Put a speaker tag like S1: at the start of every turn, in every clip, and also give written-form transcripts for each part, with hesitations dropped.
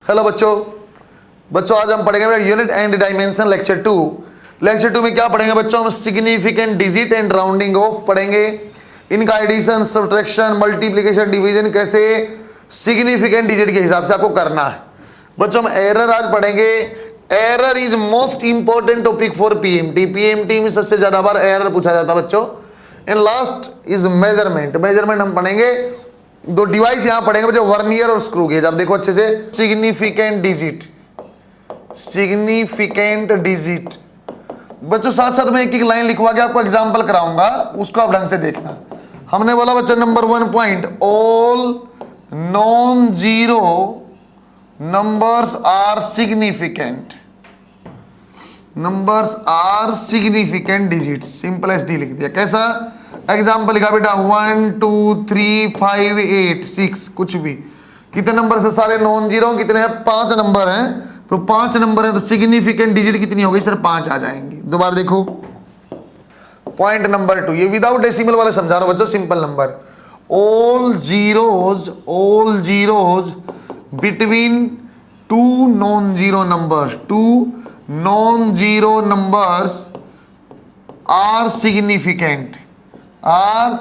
S1: Hello बच्चों आज हम पढ़ेंगे unit and dimension lecture 2। Lecture 2 में क्या पढ़ेंगे बच्चों? हम significant digit and rounding off पढ़ेंगे। इनका एडिशन, सब्ट्रैक्शन, मल्टीप्लिकेशन, डिवीजन कैसे सिग्निफिकेंट डिजिट के हिसाब से आपको करना है। बच्चों हम एरर आज पढ़ेंगे। Error is most important topic for PMT. PMT में सबसे ज्यादा बार एरर पूछा जाता है बच्चों। And last is measurement. Measurement हम पढ़ेंगे, दो डिवाइस यहां पढ़ेंगे बच्चों, वर्नियर और स्क्रू गेज। आप देखो अच्छे से, सिग्निफिकेंट डिजिट, सिग्निफिकेंट डिजिट। बच्चों साथ साथ में एक एक लाइन लिखवा के आपको एग्जांपल कराऊंगा, उसको आप ढंग से देखना। हमने बोला बच्चों number 1 point, all non zero numbers are significant. Numbers are significant digits. Simple S D लिख दिया। कैसा एग्जांपल लिखा बेटा? 1 2 3 5 8 6 कुछ भी। कितने नंबर से? सारे नॉन जीरो। कितने हैं? 5 नंबर हैं। तो 5 नंबर है तो सिग्निफिकेंट डिजिट कितनी होगी सर? 5 आ जाएंगी। दोबारा देखो पॉइंट नंबर 2, ये विदाउट डेसिमल वाले समझा रहा हूं बच्चों, simple number. All zeros between 2 non zero numbers, 2 non zero numbers are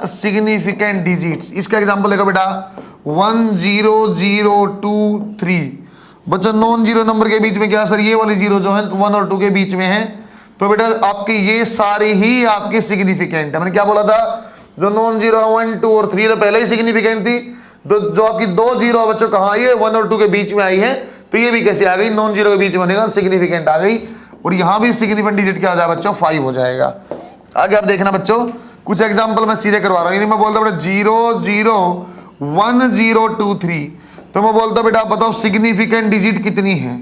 S1: significant digits. इसका एग्जांपल देखो बेटा 1 0 0 2 3। बच्चों नॉन जीरो नंबर के बीच में क्या सर? ये वाली जीरो जो है 1 और 2 के बीच में है, तो बेटा आपकी ये सारी ही आपकी सिग्निफिकेंट है। मैंने क्या बोला था? जो नॉन जीरो 1 2 और 3 तो पहले ही सिग्निफिकेंट थी। तो जो आपकी 2 जीरो बच्चों कहाँ? ये 1 और 2 के बीच में आई है, तो ये भी कैसे आ गई? नॉन जीरो के बीच में बनेगा, सिग्निफिकेंट आ गई। और यहां भी सिग्निफिकेंट डिजिट क्या हो जाएगा बच्चों? 5 हो जाएगा। आगे आप देखना बच्चों, कुछ एग्जांपल मैं सीधे करवा रहा हूं। मैं बोलता बेटा 0 0 1 0 2 3, तो मैं बोलता बेटा आप बताओ सिग्निफिकेंट डिजिट कितनी है?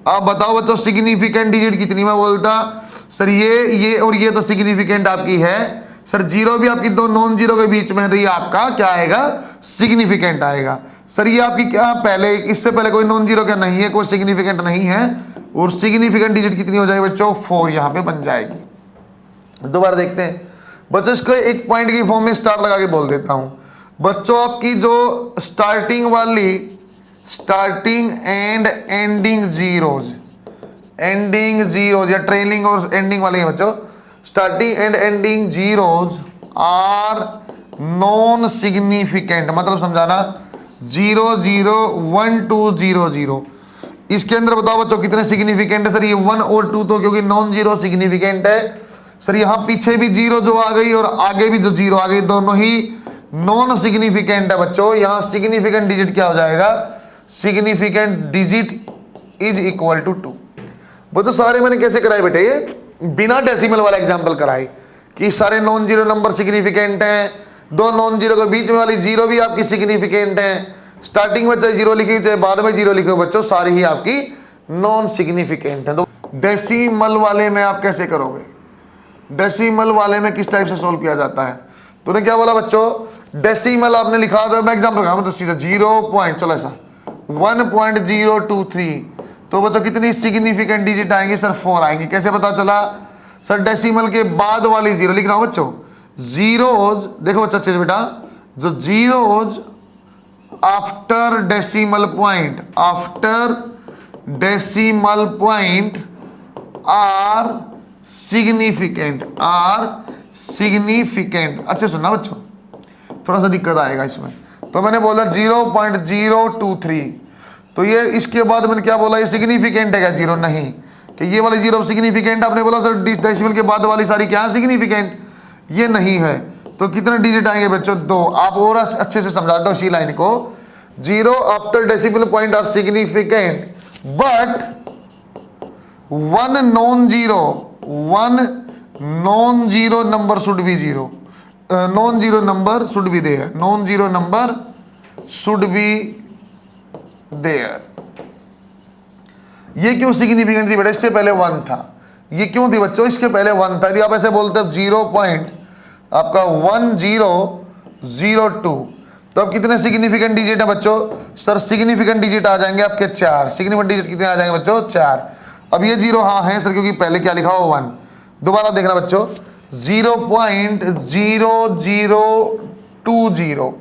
S1: आप बताओ बच्चों सिग्निफिकेंट डिजिट कितनी? मैं बोलता सर ये और ये तो सिग्निफिकेंट आपकी है सर। जीरो भी आपकी 2 नॉन जीरो के बीच में है, तो ये आपका क्या आएगा? सिग्निफिकेंट आएगा। सर ये आपकी क्या पहले, इससे पहले कोई नॉन जीरो क्या नहीं है, कोई सिग्निफिकेंट नहीं है। और सिग्निफिकेंट डिजिट कितनी हो जाएगी बच्चों? 4 यहां पे बन जाएगी। दोबारा देखते हैं बच्चों, इसको एक पॉइंट की फॉर्म में स्टार लगा के बोल देता हूं। बच्चों आपकी जो स्टार्टिंग एंड एंडिंग जीरोज, या ट्रेलिंग और एंडिंग वाली है बच्चों, starting and ending zeros are non significant. मतलब समझाना 0 0 1 2 0 0। इसके अंदर बताओ बच्चों कितने सिग्निफिकेंट है सर? ये 1 और 2 तो क्योंकि नॉन जीरो सिग्निफिकेंट है सर। यहां पीछे भी जीरो जो आ गई और आगे भी जो जीरो आ गई, दोनों ही नॉन सिग्निफिकेंट है बच्चों। यहां सिग्निफिकेंट डिजिट क्या हो जाएगा? Significant digit is equal to 2। बच्चों सारे मैंने कैसे कराए बेटे? ये बिना डेसिमल वाला एग्जांपल कराए कि सारे नॉन जीरो नंबर सिग्निफिकेंट हैं। 2 नॉन जीरो के बीच में वाली जीरो भी आपकी सिग्निफिकेंट है। स्टार्टिंग में चाहे जीरो लिखी चाहे बाद में जीरो लिखे बच्चों, सारी ही आपकी नॉन सिग्निफिकेंट है। तो डेसिमल वाले में आप कैसे करोगे? डेसिमल वाले में किस टाइप से सोल्व किया जाता है? तूने क्या बोला बच्चों? डेसिमल आपने लिखा था, मैं एग्जांपल लगाऊंगा तो सीधा 0 पॉइंट, चलो ऐसा 1.023, तो बच्चों कितनी सिग्निफिकेंट डिजिट आएंगे सर? 4 आएंगे। कैसे पता चला सर? डेसिमल के बाद वाली जीरो लिख रहा हूं बच्चों। जीरोज देखो बच्चा अच्छे से बेटा, जो zeros after decimal point, are significant. अच्छे सुनना बच्चों, थोड़ा सा दिक्कत आएगा इसमें। तो मैंने बोला 0.023, तो ये इसके बाद मैंने क्या बोला? ये सिग्निफिकेंट है क्या? जीरो नहीं, कि ये वाली जीरो सिग्निफिकेंट। आपने बोला सर डेसिमल के बाद वाली सारी क्या सिग्निफिकेंट? ये नहीं है। तो कितने डिजिट आएंगे बच्चों? 2। आप और अच्छे से समझा दो इसी लाइन को। 0 after decimal point are significant but 1 non zero number should be zero. Non zero number should be there. Non zero number should be there. ये क्यों सिग्निफिकेंट थी बेटा? इससे पहले 1 था। ये क्यों थी बच्चों? इसके पहले 1 था। यदि आप ऐसे बोलते हैं 0 पॉइंट आपका 1002, तो अब कितने सिग्निफिकेंट डिजिट है बच्चों? सर सिग्निफिकेंट डिजिट आ जाएंगे आपके 4। सिग्निफिकेंट डिजिट कितने आ जाएंगे बच्चों? 4। अब ये जीरो हाँ है सर, क्योंकि पहले क्या लिखा हो? 1। दोबारा देखना बच्चों, 0.0020।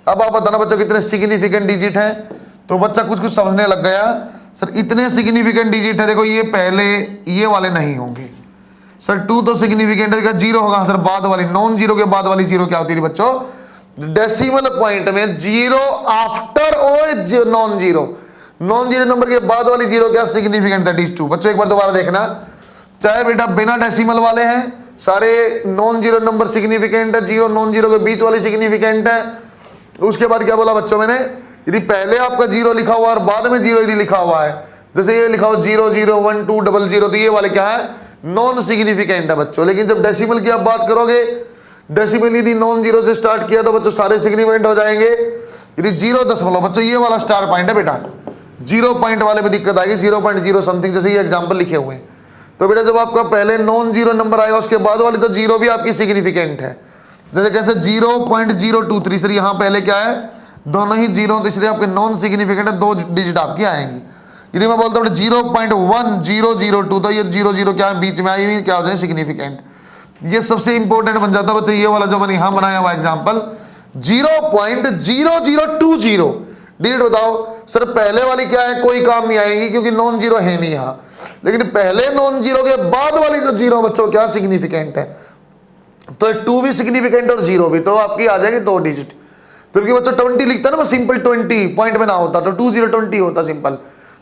S1: अब आप बताना बच्चों कितने सिग्निफिकेंट डिजिट हैं? तो बच्चा कुछ कुछ समझने लग गया। सर इतने सिग्निफिकेंट डिजिट है, देखो ये पहले ये वाले नहीं होंगे सर। 2 तो सिग्निफिकेंट है, 0 होगा सर बाद वाली, नॉन जीरो के बाद वाली जीरो क्या होती थी बच्चों? डेसिमल पॉइंट में 0 after O non zero, non zero number के बाद वाली जीरो क्या सिग्निफिकेंट था? 2। बच्चों एक बार दोबारा देखना, चाहे बेटा बिना डेसिमल वाले हैं सारे नॉन जीरो नंबर सिग्निफिकेंट है, 0 नॉन जीरो के बीच वाली सिग्निफिकेंट है। उसके बाद क्या बोला बच्चों मैंने? यदि पहले आपका 0 लिखा हुआ और बाद में 0 यदि लिखा हुआ है, जैसे ये लिखा हो 0 0 1 2 0 0, तो ये वाले क्या है? नॉन सिग्निफिकेंट है बच्चों। लेकिन जब डेसिमल की आप बात करोगे, डेसिमल यदि नॉन जीरो से स्टार्ट किया तो बच्चों सारे सिग्निफिकेंट हो जाएंगे। यदि 0.0 बच्चों ये वाला स्टार पॉइंट है बेटा, 0 पॉइंट वाले में दिक्कत आएगी, 0.0 समथिंग, जैसे ये एग्जांपल लिखे हुए हैं। तो बेटा जब आपका पहले नॉन जीरो नंबर आएगा उसके बाद वाली तो 0 भी आपकी सिग्निफिकेंट है। जैसे कैसे 0.023 सर, यहाँ पहले क्या है? दोनों ही 0, तो इसलिए आपके नॉन सिग्निफिकेंट है, 2 डिजिट आपकी आएंगी। यदि मैं बोलता हूँ 0.1002 तो ये 0 0 क्या है? बीच में आई हुई, क्या हो जाए? सिग्निफिकेंट। ये सबसे इंपॉर्टेंट बन जाता है बच्चे, ये वाला जो मैंने यहां बनाया हुआ एग्जांपल 0.0020 डिजिट। बताओ सर पहले वाली क्या है? कोई काम नहीं आएगी क्योंकि नॉन जीरो है नहीं यहां। लेकिन पहले नॉन जीरो के बाद वाली जो 0 बच्चों क्या सिग्निफिकेंट है? तो 2 भी सिग्निफिकेंट और 0 भी, तो आपकी आ जाएगी 2 डिजिट। तो बच्चों 20 लिखता है ना, सिंपल 20 पॉइंट में ना होता तो 2020 होता सिंपल।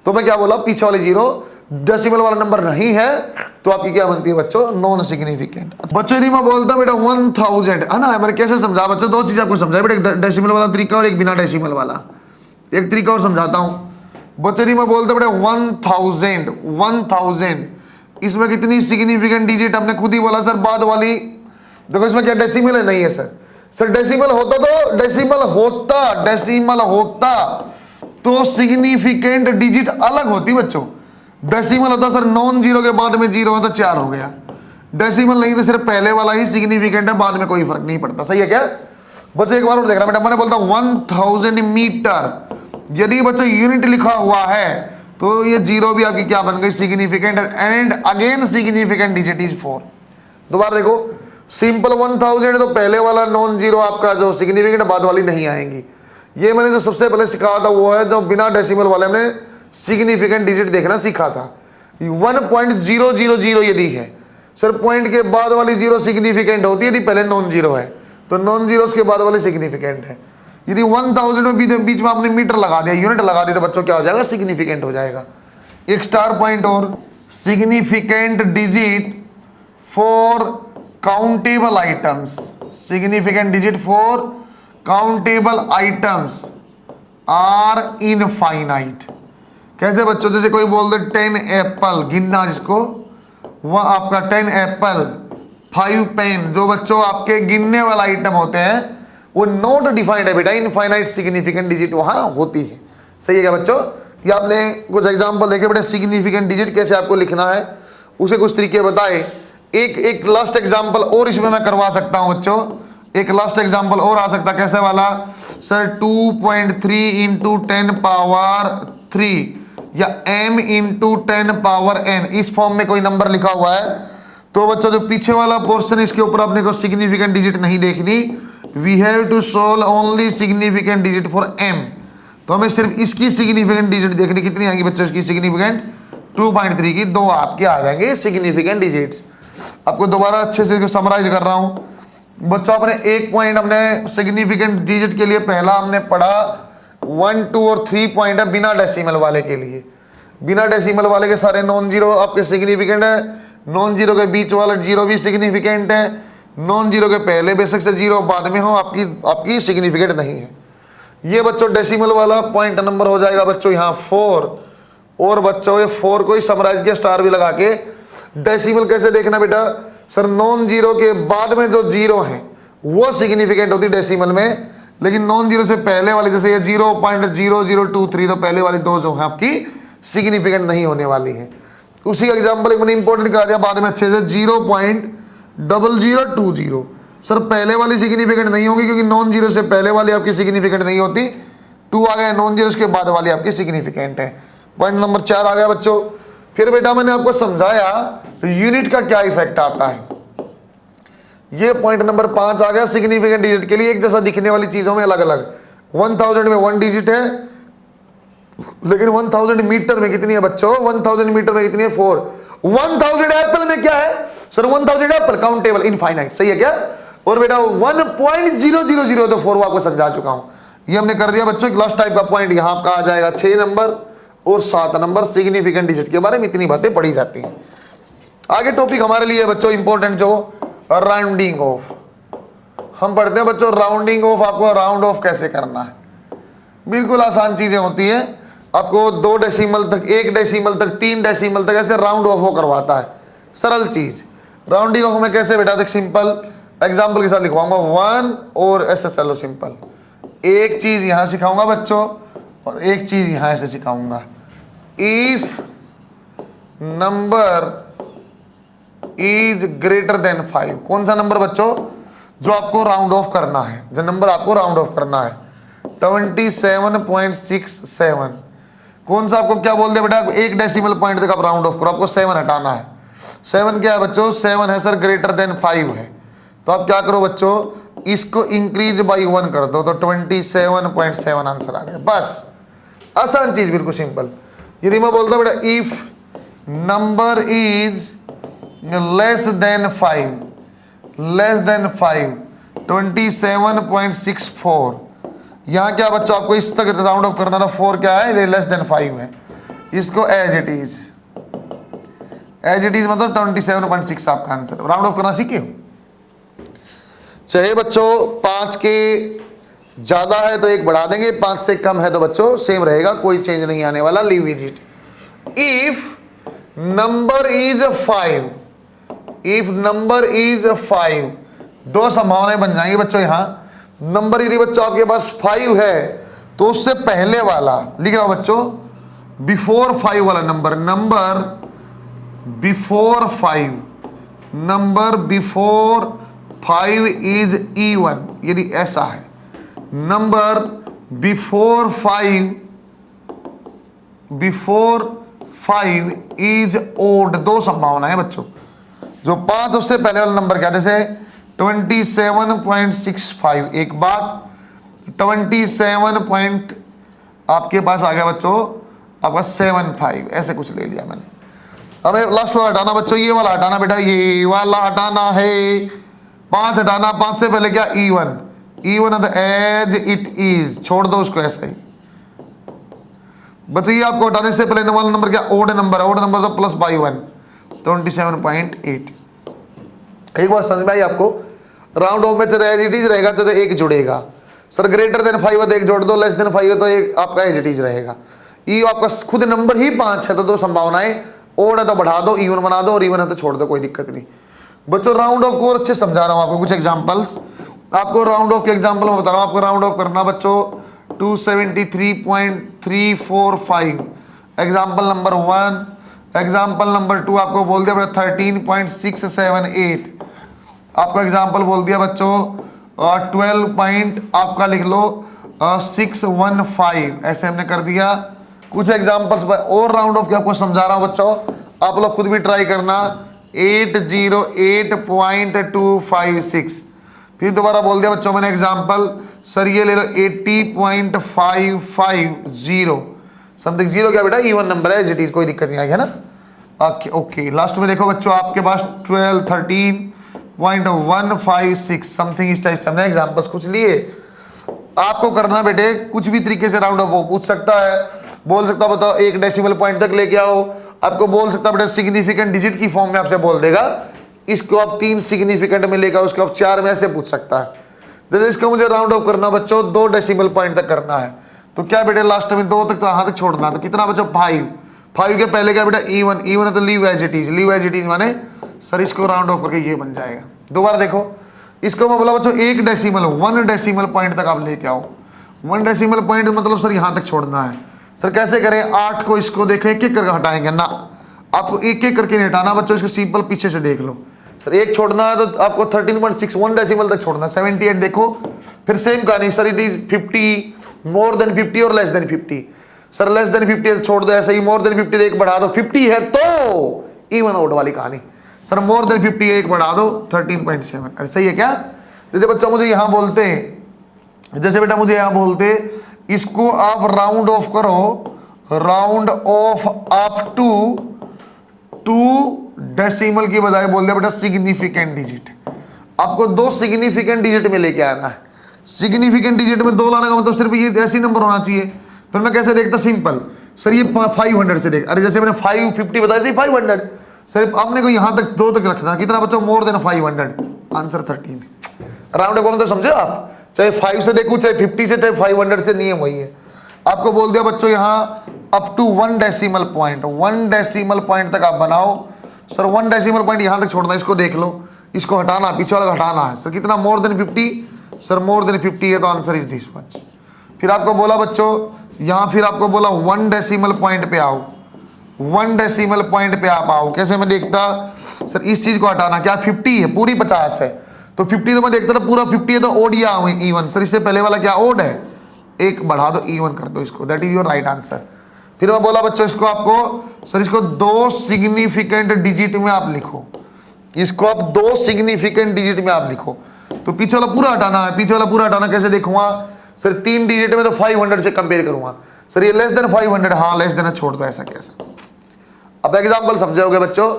S1: तो मैं क्या बोला? पीछे वाले 0 डेसिमल वाला नंबर नहीं है तो आपकी क्या बनती है बच्चों? Non significant. बच्चों यदि मैं बोलता हूं बेटा 1000 है ना, मैंने कैसे समझा बच्चों? 2 चीज आपको समझाया बेटा, एक डेसिमल वाला तरीका और एक बिना डेसिमल वाला। एक तरीका और समझाता हूं बच्चों, यदि मैं बोलता हूं बेटा 1000, इसमें कितनी सिग्निफिकेंट डिजिट? हमने खुद ही बोला सर बाद वाली। देखो इसमें क्या डेसिमल है? नहीं है सर। सर डेसिमल होता तो डेसिमल होता तो सिग्निफिकेंट डिजिट अलग होती बच्चों। डेसिमल होता सर नॉन जीरो के बाद में 0 है तो 4 हो गया। डेसिमल नहीं तो सिर्फ पहले वाला ही सिग्निफिकेंट है, बाद में कोई फर्क नहीं पड़ता। सही है क्या बच्चों? एक बार और देखना बेटा, मैंने बोलता 1000 मीटर, यदि बच्चों यूनिट लिखा हुआ है तो ये 0 भी आपकी क्या बन गई? Significant. And again significant digit is 4। दोबारा देखो, सिंपल 1000 तो पहले वाला नॉन जीरो आपका जो सिग्निफिकेंट, बाद वाली नहीं आएंगी। ये मैंने जो सबसे पहले सिखाया था वो है जो बिना डेसिमल वाले में सिग्निफिकेंट डिजिट देखना सीखा था। 1.000 यदि है सर, पॉइंट के बाद वाली 0 सिग्निफिकेंट होती है, यदि पहले नॉन जीरो है तो नॉन जीरो के बाद वाली सिग्निफिकेंट है। यदि 1000 में बीच में आपने मीटर लगा दिया, यूनिट लगा दिया, तो बच्चों क्या हो जाएगा? सिग्निफिकेंट हो जाएगा। एक स्टार पॉइंट और, significant digit for countable items, significant digit for countable items are infinite. कैसे बच्चों? जैसे कोई बोल दे 10 एप्पल, गिनना जिसको, वह आपका 10 एप्पल, 5 पेन, जो बच्चों आपके गिनने वाला आइटम होते हैं वो नॉट डिफाइंड है बेटा, इनफाइनाइट सिग्निफिकेंट डिजिट वहां होती है। सही है क्या बच्चों? ये आपने कुछ एग्जांपल देखे बेटा, सिग्निफिकेंट डिजिट कैसे आपको लिखना है उसे कुछ तरीके बताए। एक लास्ट एग्जांपल और इसमें मैं करवा सकता हूं बच्चों, एक लास्ट एग्जांपल और आ सकता, कैसे वाला सर? 2.3 इंटू 10 पावर 3 या m इंटू 10 पावर n, इस फॉर्म में कोई नंबर लिखा हुआ है तो बच्चों जो पीछे वाला पोर्शन इसके ऊपर आपने को सिग्निफिकेंट डिजिट नहीं देखनी, we have to solve only significant digit for m। तो हमें सिर्फ इसकी सिग्निफिकेंट डिजिट देखनी, कितनी आएंगी बच्चों इसकी सिग्निफिकेंट? 2.3 की 2 आपके आ जाएंगे सिग्निफिकेंट डिजिट्स। आपको दोबारा अच्छे से समराइज कर रहा हूं बच्चों, आपने एक पॉइंट हमने सिग्निफिकेंट डिजिट के लिए पहला हमने पढ़ा 1, 2 और 3 पॉइंट है बिना डेसिमल वाले के लिए। बिना डेसिमल वाले के सारे नॉन जीरो आपके सिग्निफिकेंट है, नॉन जीरो के बीच वाला 0 भी सिग्निफिकेंट है, नॉन जीरो के पहले बेशक से 0 बाद में हो आपकी सिग्निफिकेंट नहीं है। ये बच्चों डेसिमल वाला पॉइंट नंबर हो जाएगा बच्चों यहाँ 4। और बच्चों ये 4 को ही समराइज किया स्टार भी लगा के। डेसिमल कैसे देखना बेटा? सर नॉन जीरो के बाद में जो 0 है वो सिग्निफिकेंट होती डेसिमल में, लेकिन नॉन जीरो से पहले वाली जैसे ये 0.0023 तो पहले वाली 2 जो है आपकी सिग्निफिकेंट नहीं होने वाली है। उसी का एग्जांपल मैंने इंपॉर्टेंट करा दिया बाद में अच्छे से, 0.0020 सर पहले वाली सिग्निफिकेंट नहीं होगी क्योंकि नॉन जीरो से पहले वाली आपकी सिग्निफिकेंट नहीं होती, 2 आ गया, नॉन जीरो के बाद वाली आपकी सिग्निफिकेंट है। पॉइंट नंबर 4 आ गया बच्चों। फिर बेटा मैंने आपको समझाया तो यूनिट का क्या इफेक्ट आता है, ये पॉइंट नंबर 5 आ गया। सिग्निफिकेंट डिजिट के लिए एक जैसा दिखने वाली चीजों में अलग अलग, 1000 में 1 डिजिट है, लेकिन 1000 मीटर में कितनी है बच्चों? 1000 मीटर में कितनी है? 4। 1000 एप्पल में क्या है सर? 1000 एप्पल काउंटेबल इनफाइनाइट, सही है क्या? और बेटा 1.000 तो 4 आपको समझा चुका हूं। ये हमने कर दिया बच्चों। लास्ट टाइप का पॉइंट यहां आपका आ जाएगा 6 नंबर और 7 नंबर। सिग्निफिकेंट डिजिट के बारे में इतनी बातें पढ़ी जाती हैं। आगे टॉपिक हमारे लिए बच्चों इंपॉर्टेंट जो राउंडिंग ऑफ। हम पढ़ते हैं बच्चों राउंडिंग ऑफ। आपको राउंड ऑफ कैसे करना है, बिल्कुल आसान चीजें होती है। आपको 2 डेसिमल तक, 1 डेसिमल तक, 3 डेसिमल तक ऐसे राउंड ऑफ हो करवाता है। सरल चीज राउंडिंग ऑफ में कैसे बेटा? देख सिंपल एग्जांपल के साथ लिखवाऊंगा 1 और ऐसे चलो सिंपल। एक चीज यहां सिखाऊंगा बच्चों और एक चीज यहां ऐसे सिखाऊंगा। If number is greater than 5। कौन सा नंबर बच्चों? जो आपको राउंड ऑफ करना है, जो नंबर आपको राउंड ऑफ करना है 27.67। कौन सा आपको क्या बोल दिया बेटा? 1 डेसिमल पॉइंट तक आप राउंड ऑफ करो, आपको 7 हटाना है। 7 क्या है बच्चों? 7 है सर ग्रेटर देन 5 है। तो आप क्या करो बच्चों, इसको इंक्रीज बाई 1 कर दो तो 27.7 आंसर आ गया। बस आसान चीज, बिल्कुल सिंपल। यदि मैं बोलता हूं बेटा if number is less than 5, 27.64। यहां क्या बच्चों आपको इस तक राउंड ऑफ करना था। 4 क्या है? लेस देन 5 है। इसको एज इट इज मतलब 27.6 आपका आंसर। राउंड ऑफ करना सीखे हो? चाहे बच्चों 5 के ज्यादा है तो 1 बढ़ा देंगे, 5 से कम है तो बच्चों सेम रहेगा, कोई चेंज नहीं आने वाला। Leave it. If number is 5, if number is 5, 2 संभावनाएं बन जाएंगी बच्चों। यहां नंबर यदि बच्चों आपके पास 5 है तो उससे पहले वाला लिख रहा हूं बच्चों, बिफोर 5 वाला number, number before 5, number before 5 is even. यदि ऐसा है नंबर बिफोर 5 इज ओड। 2 संभावना है बच्चों। जो 5 उससे पहले वाला नंबर क्या? जैसे 27.65 एक बात, 27 पॉइंट आपके पास आ गया बच्चों आपका 75, ऐसे कुछ ले लिया मैंने। अब लास्ट वाला हटाना बच्चों, ये वाला हटाना बेटा, ये वाला हटाना है। 5 हटाना, 5 से पहले क्या? इवन एज इट इज, छोड़ दो उसको ऐसा ही। बताइए आपको हटाने से पहले वाला नंबर क्या? ओड नंबर है। ओड नंबर तो प्लस बाई 1, 27.8। एक बात समझ में आई आपको? राउंड ऑफ में चाहे एज इट इज रहेगा चाहे 1 जुड़ेगा। सर ग्रेटर देन 5 है तो 1 जोड़ दो, लेस देन 5 है तो 1 आपका एज इट इज रहेगा। ये आपका खुद नंबर ही 5 है तो 2 संभावनाएं, ओड है तो बढ़ा दो, इवन बना दो, और इवन है तो छोड़ दो, कोई दिक्कत नहीं बच्चों। राउंड ऑफ को अच्छे समझा रहा हूं आपको, कुछ एग्जांपल्स आपको राउंड ऑफ के एग्जांपल में बता रहा हूं। आपको राउंड ऑफ करना बच्चों 273.345, एग्जांपल नंबर 1। एग्जांपल नंबर 2 आपको बोल दिया 13.678। आपको एग्जांपल बोल दिया बच्चों 12 पॉइंट आपका लिख लो 615, ऐसे हमने कर दिया। कुछ एग्जांपल्स और राउंड ऑफ के आपको समझा रहा हूं बच्चों, आप लोग खुद भी ट्राई करना। 808.256। फिर दोबारा बोल दिया बच्चों मैंने एग्जांपल, सर ये ले लो 80.550 समथिंग। 0 क्या बेटा? इवन नंबर है, इट इज, कोई दिक्कत नहीं आई है ना। ओके लास्ट में देखो बच्चों आपके पास 13.156 समथिंग, इस टाइप से हमने एग्जांपल्स कुछ लिए। आपको करना बेटे कुछ भी तरीके से राउंड ऑफ पूछ सकता है, बोल सकता बताओ 1 डेसिमल पॉइंट तक लेके आओ, आपको बोल सकता बेटा सिग्निफिकेंट डिजिट की फॉर्म में आपसे बोल देगा, इसको आप 3 सिग्निफिकेंट में लेकर उसको आप 4 में ऐसे पूछ सकता है। जैसे इसको मुझे राउंड ऑफ करना बच्चों 2 डेसिमल पॉइंट तक करना है तो क्या बेटे लास्ट में 2 तक तो यहां तक छोड़ना, तो कितना बच्चों 5 के पहले क्या बेटा? इवन है तो लीव एज इट इज माने सर इसको राउंड ऑफ करके ये बन जाएगा। दोबारा देखो इसको मैं बोला बच्चों 1 डेसिमल पॉइंट तक आप लेके आओ। 1 डेसिमल पॉइंट मतलब सर यहां तक छोड़ना है। सर कैसे करें? 8 को इसको देखें, एक करके हटाएंगे ना, आपको एक करके नहीं हटाना बच्चों, इसको सिंपल पीछे से देख लो। सर 1 छोड़ना है तो आपको 13.61 डेसिमल तक छोड़ना। 78 देखो, फिर सेम कहानी sir, it is 50, more than 50 और less than 50। Sir less than 50 छोड़ दो ऐसे ही, मोर देन 50 1 बढ़ा दो, 50 है तो इवन ओड वाली कहानी। सर मोर देन 50 1 बढ़ा दो 13.7। अरे सही है क्या? जैसे बच्चा मुझे यहां बोलते, जैसे बेटा मुझे यहां बोलते इसको आप राउंड ऑफ करो round off up to 2 decimal की बजाय बोल दिया बेटा सिग्निफिकेंट डिजिट। आपको 2 सिग्निफिकेंट डिजिट में लेके आना है। सिग्निफिकेंट डिजिट में 2 लाने का मतलब सिर्फ ये ऐसी नंबर होना चाहिए। फिर मैं कैसे देखता, सिंपल सर ये 500 से देख, अरे जैसे मैंने 550 बताया सही 500 सर, आपने को यहां तक 2 तक रखना, कितना बच्चों more than 500, answer 13। Round of मतलब समझे आप, चाहे 5 से देखूं चाहे 50 से चाहे 500 से, नियम वही है। आपको बोल दिया बच्चों यहाँ up to 1 decimal point, 1 decimal point तक आप बनाओ। सर 1 डेसिमल पॉइंट यहां तक छोड़ना, इसको देख लो, इसको हटाना, पीछे वाला हटाना है। सर कितना more than 50, sir more than 50 है तो आंसर इज दिस मच। फिर आपको बोला बच्चों यहां, फिर आपको बोला 1 डेसिमल पॉइंट पे आओ, 1 डेसिमल पॉइंट पे आप आओ। कैसे मैं देखता, सर इस चीज को हटाना, क्या 50 है, पूरी 50 है तो 50 तो मैं देखता था पूरा 50 है तो ओड या इवन। सर इससे पहले वाला क्या ओड है, एक बढ़ा दो इवन कर दो इसको, that is your right answer. फिर मैं बोला बच्चों इसको आपको, सर इसको 2 सिग्निफिकेंट डिजिट में आप लिखो, इसको आप 2 सिग्निफिकेंट डिजिट में आप लिखो। तो पीछे वाला पूरा हटाना है, पीछे वाला पूरा हटाना कैसे देखूंगा, सर 3 डिजिट में तो 500 से कंपेयर करूंगा। सर ये लेस देन 500, हाँ लेस देन छोड़ दो, ऐसा कैसा। अब एग्जांपल समझोगे बच्चों,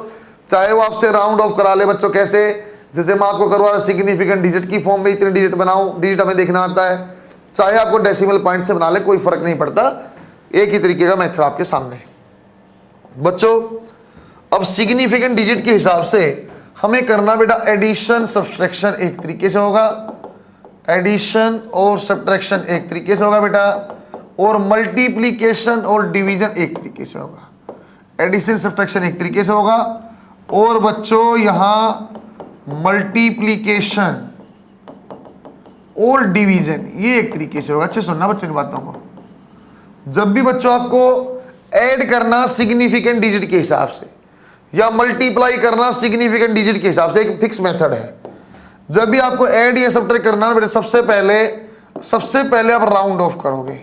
S1: चाहे वो आपसे राउंड ऑफ करा ले बच्चों, कैसे, जैसे मैं आपको करवा रहा सिग्निफिकेंट डिजिट की फॉर्म में इतने डिजिट बनाओ, डिजिट हमें देखना आता है, चाहे आपको डेसिमल पॉइंट से बना ले कोई फर्क नहीं पड़ता, एक ही तरीके का मेथड आपके सामने बच्चों। अब सिग्निफिकेंट डिजिट के हिसाब से हमें करना बेटा एडिशन सब्सट्रैक्शन एक तरीके से होगा, एडिशन और सब्ट्रैक्शन एक तरीके से होगा बेटा, और मल्टीप्लीकेशन और डिवीजन एक तरीके से होगा। एडिशन सब्ट्रैक्शन एक तरीके से होगा, और बच्चों यहां मल्टीप्लीकेशन और डिवीजन ये एक तरीके से होगा। अच्छे सुनना बच्चों इन बातों को, जब भी बच्चों आपको ऐड करना सिग्निफिकेंट डिजिट के हिसाब से या मल्टीप्लाई करना सिग्निफिकेंट डिजिट के हिसाब से, एक फिक्स मेथड है। जब भी आपको ऐड या सब्ट्रैक्ट करना बेटा, सबसे पहले आप राउंड ऑफ करोगे।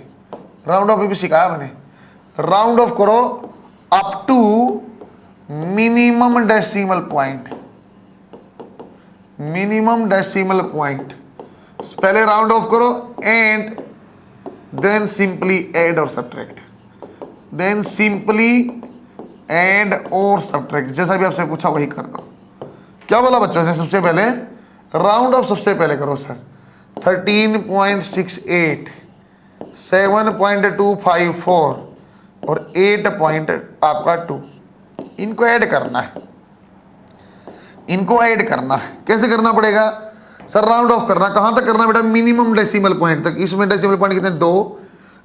S1: राउंड ऑफ भी सिखाया मैंने, राउंड ऑफ करो up to minimum decimal point, minimum decimal point पहले राउंड ऑफ करो, एंड देन सिंपली ऐड और सब्ट्रैक्ट, देन सिंपली ऐड और सब्ट्रैक्ट, जैसा भी आपसे पूछा वही कर दो। क्या बोला बच्चों ने, सबसे पहले राउंड ऑफ सबसे पहले करो सर, 13.68, 7.254 और 8 आपका 2, इनको ऐड करना है, इनको ऐड करना है। कैसे करना पड़ेगा सर, राउंड ऑफ करना, कहां तक करना बेटा, मिनिमम डेसिमल पॉइंट तक। इसमें डेसिमल पॉइंट कितने 2,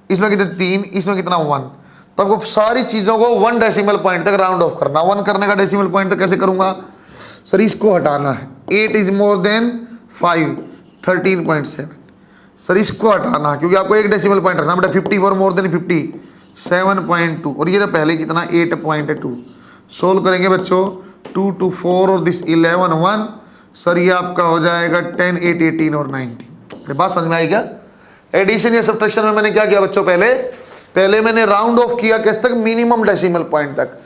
S1: इसमें कितने 3, इसमें कितना 1, तो आपको सारी चीजों को 1 डेसिमल पॉइंट तक राउंड ऑफ करना। 1 करने का डेसिमल पॉइंट तक कैसे करूंगा सर, इसको हटाना है, 8 इज मोर देन 5, 13.7, सर इसको हटाना क्योंकि आपको 1 डेसिमल पॉइंट रखना बेटा, 54 मोर देन 50, 7.2, और ये पहले कितना 8.2। सोल्व करेंगे बच्चों, 2 to 4 और दिस 11 1, सर ये आपका हो जाएगा 10 8 18 और 19। बात समझ में आई क्या। एडिशन या सब्ट्रैक्शन में मैंने क्या किया बच्चों, पहले मैंने राउंड ऑफ किया किस तक, मिनिमम डेसिमल पॉइंट तक।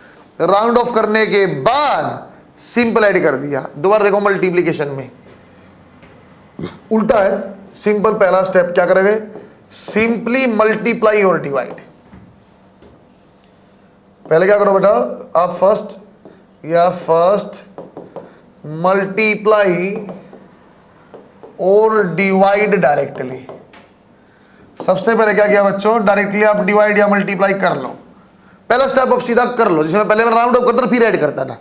S1: राउंड ऑफ करने के बाद सिंपल ऐड कर दिया। दोबारा देखो मल्टीप्लिकेशन में उल्टा है, सिंपल पहला स्टेप क्या करेंगे, सिंपली मल्टीप्लाई और डिवाइड। पहले क्या करो बेटा, आप फर्स्ट मल्टीप्लाई और डिवाइड डायरेक्टली। सबसे पहले क्या किया बच्चों, डायरेक्टली आप डिवाइड या मल्टीप्लाई कर लो। पहला स्टेप आप सीधा कर लो, जिसमें पहले मैं राउंड ऑफ करता था फिर ऐड करता था,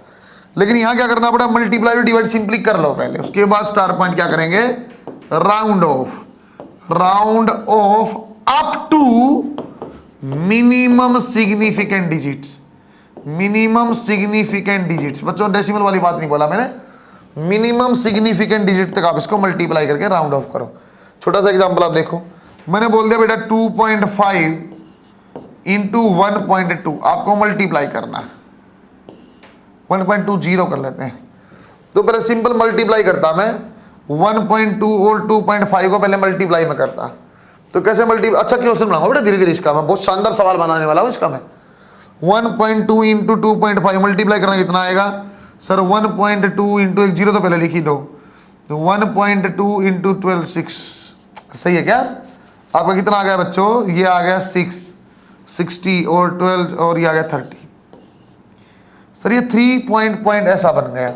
S1: लेकिन यहां क्या करना पड़ा, मल्टीप्लाई और डिवाइड सिंपली कर लो पहले, उसके बाद स्टार पॉइंट क्या करेंगे, round off up to minimum significant digits, minimum significant digits. बच्चों डेसिमल वाली बात नहीं बोला मैंने, मिनिमम सिग्निफिकेंट डिजिट तक आप इसको मल्टीप्लाई करके राउंड ऑफ करो। छोटा सा एग्जांपल आप देखो, मैंने बोल दिया बेटा 2.5 इंटू 1.2 आपको मल्टीप्लाई करना, 1.20 कर लेते हैं। तो पहले सिंपल मल्टीप्लाई करता मैं, 1.2 और 2.5 को पहले मल्टीप्लाई में करता। तो कैसे मल्टीप्लाई, अच्छा क्वेश्चन बनाऊंगा बेटा धीरे धीरे इसका, मैं बहुत शानदार सवाल बनाने वाला हूं इसका मैं। 1.2 इंटू 2.5 मल्टीप्लाई करना कितना आएगा सर, 1.2 इंटू 1 0 तो पहले लिखी दो, तो 1.2 इंटू 12 6, सही है क्या। आपका कितना आ गया बच्चों, ये आ गया 6, 60 और 12 और ये आ गया 30। सर ये 3 पॉइंट ऐसा बन गया।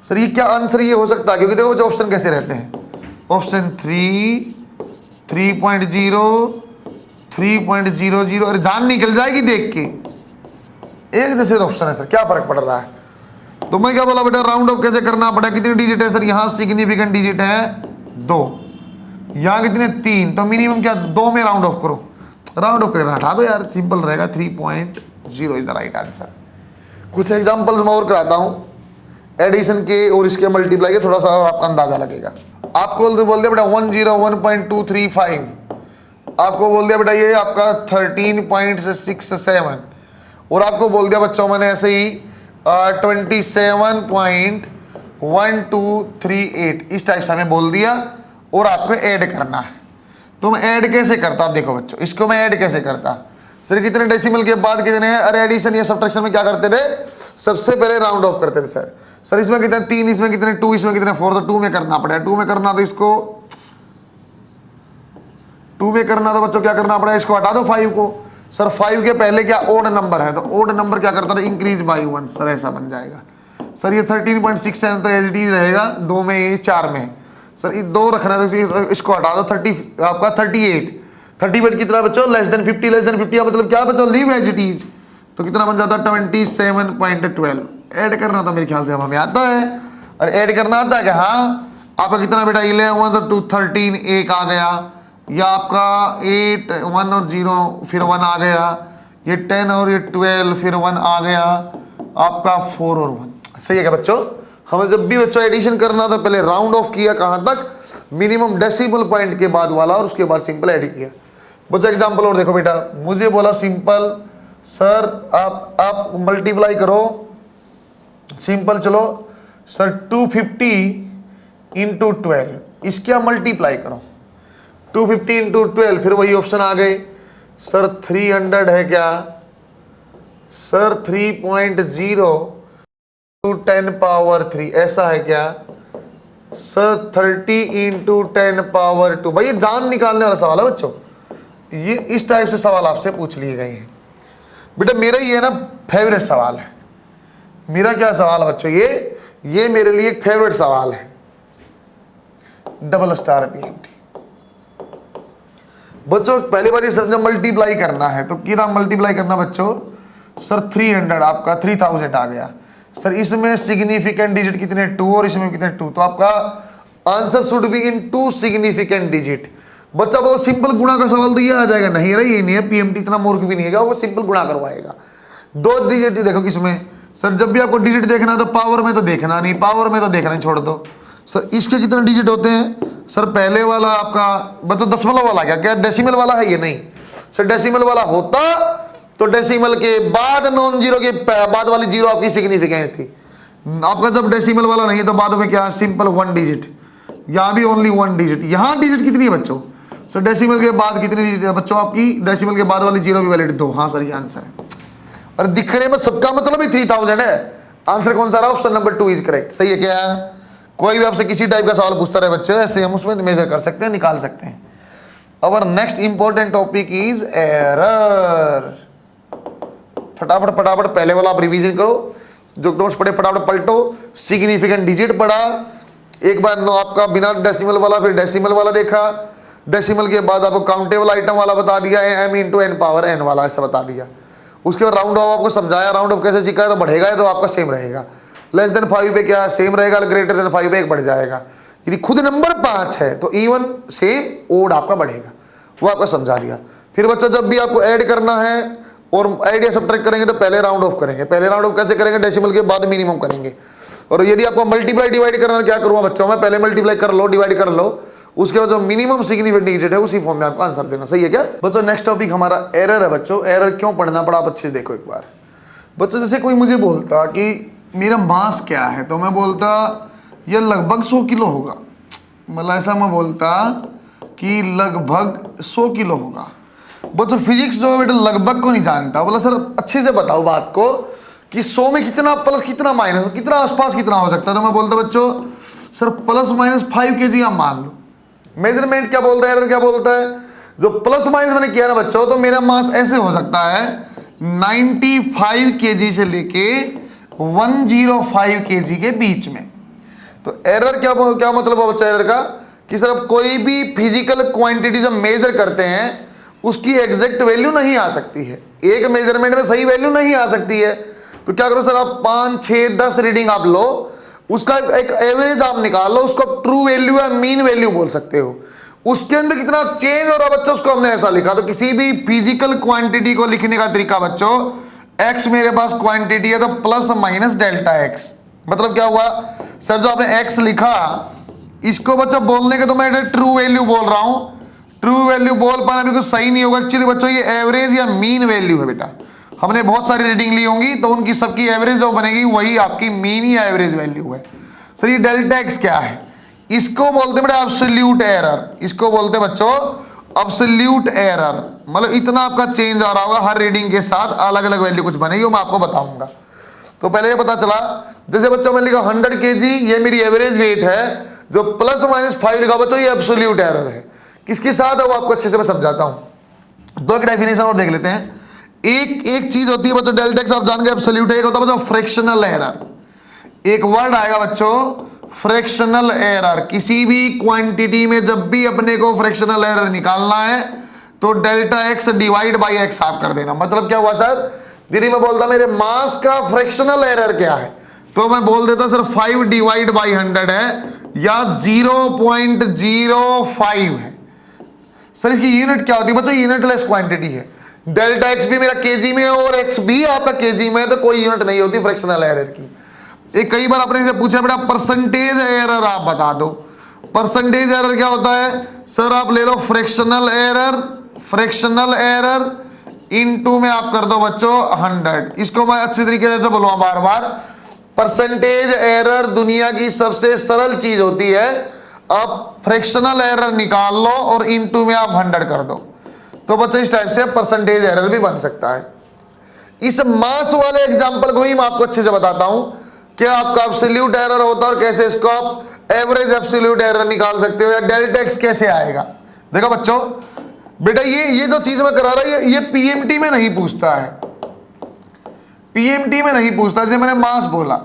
S1: सर ये क्या आंसर ये हो सकता है, क्योंकि देखो जो ऑप्शन कैसे रहते हैं, ऑप्शन 3, 3.0, 3.00। अरे जान निकल जाएगी देख के, एक जैसे ऑप्शन है सर, क्या फर्क पड़ रहा है। तो मैं क्या बोला बेटा, राउंड ऑफ कैसे करना पड़ा, कितनी डिजिट है सर, यहाँ सिग्निफिकेंट डिजिट है 2, यहाँ कितने 3, तो मिनिमम क्या 2 में राउंड ऑफ करो। राउंड ऑफ करना हटा दो यार, सिंपल रहेगा, 3.0 इज द राइट आंसर। कुछ एग्जांपल्स मैं और कराता हूँ एडिशन के और इसके मल्टीप्लाई के, थोड़ा सा आपका अंदाजा लगेगा। आपको बोल दिया बेटा 101.235, आपको बोल दिया बेटा ये आपका 13.67, और आपको बोल दिया बच्चों मैंने ऐसे ही 27.1238, इस टाइप से हमें बोल दिया, और आपको ऐड करना है। तो मैं ऐड कैसे करता, आप देखो बच्चों, इसको मैं ऐड कैसे करता। सर कितने डेसिमल के बाद कितने हैं, अरे एडिशन या सब्ट्रैक्शन में क्या करते थे, सबसे पहले राउंड ऑफ करते थे। सर इसमें कितने 3, इसमें कितने 2, इसमें कितने 4, तो 2 में करना पड़ेगा। 2 में करना तो इसको 2 में करना तो बच्चों क्या करना पड़ेगा, इसको हटा दो 5 को। सर 5 के पहले क्या ओड नंबर है, तो ओड नंबर क्या करता था, इंक्रीज बाई 1। सर ऐसा बन जाएगा। सर ये 13.67 तो एज इट इज रहेगा, 2 में ये 4 में। सर ये 2 रखना है तो इसको हटा दो, 30 आपका 38 कितना बच्चों, लेस देन 50 मतलब क्या बच्चों, लीव एज इट इज, तो कितना बन जाता है 27.12। ऐड करना था मेरे ख्याल से हमें आता है, और ऐड करना आता है कि हाँ आपका कितना बेटा 11 तो 2 13 1 आ गया, या आपका 8 1 और 0 फिर 1 आ गया, ये 10 और ये 12 फिर 1 आ गया, आपका 4 और 1। सही है क्या बच्चों। हमें जब भी बच्चों एडिशन करना था पहले राउंड ऑफ किया कहाँ तक, मिनिमम डेसिमल पॉइंट के बाद वाला, और उसके बाद सिंपल ऐड किया। बच्चों एग्जांपल और देखो बेटा, मुझे बोला सिंपल सर आप मल्टीप्लाई करो, सिंपल चलो सर 250 इंटू 12, इसके आप मल्टीप्लाई करो 250 इंटू 12, फिर वही ऑप्शन आ गए। सर 300 है क्या, सर 3.0 टू 10 पावर 3 ऐसा है क्या, सर 30 इंटू 10 पावर 2। भाई ये जान निकालने वाला सवाल है बच्चों, ये इस टाइप से सवाल आपसे पूछ लिए गए हैं बेटा। मेरा ये है ना फेवरेट सवाल है, मेरा क्या सवाल है बच्चों, ये मेरे लिए एक फेवरेट सवाल है, डबल स्टार पीएमटी। बच्चों पहली बात ये समझो, मल्टीप्लाई करना है तो क्या मल्टीप्लाई करना बच्चों, सर 300 आपका 3000 आ गया। सर इसमें सिग्निफिकेंट डिजिट कितने 2, और इसमें कितने 2, तो आपका answer should be in 2 significant digit. बच्चा बोलो सिंपल गुणा का सवाल तो ये आ जाएगा, नहीं रही ये नहीं है, पीएमटी इतना मूर्ख भी नहीं है, वो सिंपल गुणा करवाएगा। 2 डिजिट देखो किसमें, सर जब भी आपको डिजिट देखना है तो पावर में तो देखना नहीं, पावर में तो देखना ही छोड़ दो। सर इसके कितने डिजिट होते हैं, सर पहले वाला आपका बच्चों दशमलव वाला क्या डेसिमल वाला है, ये नहीं। सर डेसिमल वाला होता तो डेसिमल के बाद नॉन जीरो के बाद वाली जीरो आपकी सिग्निफिकेंट थी। आपका जब डेसिमल वाला नहीं है तो बाद में क्या सिंपल 1 डिजिट, यहाँ भी ओनली 1 डिजिट। यहाँ डिजिट कितनी है बच्चों, सर डेसिमल के बाद कितनी डिजिट है बच्चों आपकी, डेसिमल के बाद वाली जीरो भी वैलिड 2। हाँ सर ये आंसर है, और दिखने में सबका मतलब ही 3000 है। आंसर कौन सा रहा, ऑप्शन नंबर 2 इज करेक्ट। सही है क्या, कोई भी आपसे किसी टाइप का सवाल पूछता रहे बच्चे, ऐसे हम उसमें मेजर कर सकते हैं, निकाल सकते हैं। Our next important topic is error. फटाफट पहले वाला आप रिवीजन करो, जो नोट्स पढ़े फटाफट पलटो। सिग्निफिकेंट डिजिट पढ़ा एक बार, आपका बिना डेसिमल वाला, फिर डेसिमल वाला देखा, डेसिमल के बाद आपको काउंटेबल आइटम वाला बता दिया, m into n power n वाला ऐसा बता दिया। उसके बाद राउंड ऑफ आपको समझाया, राउंड ऑफ कैसे सीखा है, तो बढ़ेगा तो आपका सेम रहेगा, लेस देन 5 पे क्या सेम रहेगा, ग्रेटर देन 5 पे एक बढ़ जाएगा। यदि खुद नंबर 5 है तो इवन सेम ओड आपका बढ़ेगा, वो आपका समझा दिया। फिर बच्चा जब भी आपको ऐड करना है और ऐड या सब्ट्रैक्ट करेंगे तो पहले राउंड ऑफ करेंगे। पहले राउंड ऑफ कैसे करेंगे, डेसिमल के बाद मिनिमम करेंगे। और यदि आपको मल्टीप्लाई डिवाइड करना क्या करूँगा बच्चों मैं, पहले मल्टीप्लाई कर लो, डिवाइड कर लो, उसके बाद जो मिनिमम सिग्निफिकेंट डिजिट है उसी फॉर्म में आपको आंसर देना। सही है क्या बच्चों। नेक्स्ट टॉपिक हमारा एरर है बच्चों। एरर क्यों पढ़ना पड़ा आप अच्छे से देखो एक बार बच्चों। जैसे कोई मुझे बोलता कि मेरा मास क्या है, तो मैं बोलता ये लगभग 100 किलो होगा, मतलब ऐसा मैं बोलता कि लगभग 100 किलो होगा। बच्चों फिजिक्स जो है बेटा लगभग को नहीं जानता, बोला सर अच्छे से बताओ बात को कि 100 में कितना प्लस कितना माइनस कितना आसपास कितना हो सकता है। तो मैं बोलता बच्चों सर प्लस माइनस 5 kg आप मान लो। मेजरमेंट क्या बोलता है, एरर क्या बोलता है, जो प्लस माइनस मैंने किया ना बच्चों, तो मेरा मास ऐसे हो सकता है 95 kg से लेके 105 kg के बीच में। तो एरर क्या मतलब है बच्चा एरर का, कि सर अब कोई भी फिजिकल क्वांटिटी जब मेजर करते हैं उसकी एग्जैक्ट वैल्यू नहीं आ सकती है, एक मेजरमेंट में सही वैल्यू नहीं आ सकती है। तो क्या करो सर, आप 5, 6, 10 रीडिंग आप लो, उसका एक एवरेज आप निकाल लो, उसको ट्रू वैल्यू या मीन वैल्यू बोल सकते हो। उसके अंदर कितना चेंज हो रहा बच्चों, उसको हमने ऐसा लिखा। तो किसी भी फिजिकल क्वांटिटी को लिखने का तरीका बच्चों, x मेरे पास क्वांटिटी है तो प्लस माइनस डेल्टा x। मतलब क्या हुआ सर, जो आपने x लिखा इसको बच्चों बोलने के तो मैं ट्रू वैल्यू बोल रहा हूं। ट्रू वैल्यू बोल पाना बिल्कुल सही नहीं होगा एक्चुअली बच्चों, ये एवरेज या मीन वैल्यू है बेटा। हमने बहुत सारी रीडिंग ली होंगी तो उनकी सबकी एवरेज जो बनेगी वही आपकी मीन या एवरेज वैल्यू है। सर ये डेल्टा x क्या है, इसको बोलते बेटा एब्सोल्यूट एरर। इसको बोलते बच्चों एब्सोल्यूट एरर, मतलब इतना आपका चेंज आ रहा होगा, हर रीडिंग के साथ अलग अलग वैल्यू कुछ बनेगी, वो मैं आपको बताऊंगा। तो पहले ये पता चला, जैसे बच्चों मैंने लिखा 100 kg, ये मेरी एवरेज वेट है, जो प्लस माइनस 5 लिखा बच्चों ये एब्सोल्यूट एरर है। किसके साथ है वो आपको अच्छे से मैं समझाता हूं। दो एक डेफिनेशन और देख लेते हैं। एक चीज होती है बच्चों डेल्टा एक्स, आप जान गए एब्सोल्यूट है, एक होता है बच्चों फ्रैक्शनल एरर। एक वर्ड आएगा बच्चों फ्रैक्शनल एरर। किसी भी क्वांटिटी में जब भी अपने को फ्रैक्शनल एरर निकालना है तो delta x divide by x आप कर देना। मतलब क्या हुआ सर, यदि मैं बोलता मेरे मास का फ्रैक्शनल एरर क्या है तो मैं बोल देता सर 5 डिवाइड बाई 100 है या 0.05 है। सर इसकी यूनिट क्या होती है बच्चों, यूनिटलेस क्वांटिटी है। डेल्टा एक्स भी मेरा केजी में है और एक्स भी आपका केजी में है, तो कोई यूनिट नहीं होती फ्रैक्शनल एरर की। एक कई बार आपने से पूछा बेटा परसेंटेज एरर आप बता दो। परसेंटेज एरर क्या होता है सर, आप ले लो फ्रैक्शनल एरर इनटू में आप कर दो बच्चों 100। इसको मैं अच्छी तरीके से बोलूंगा बार बार, परसेंटेज एरर दुनिया की सबसे सरल चीज होती है। आप फ्रैक्शनल एरर निकाल लो और इनटू में आप 100 कर दो, तो बच्चों इस टाइप से परसेंटेज एरर भी बन सकता है। इस मास वाले एग्जांपल को ही मैं आपको अच्छे से बताता हूं, क्या आपका एब्सोल्यूट एरर होता है और कैसे इसको आप एवरेज एब्सोल्यूट एरर निकाल सकते हो, या डेल्टा एक्स कैसे आएगा। देखो बच्चों बेटा ये जो चीज मैं करा रहा हूं ये पीएमटी में नहीं पूछता है, पीएमटी में नहीं पूछता। जैसे मैंने मास बोला,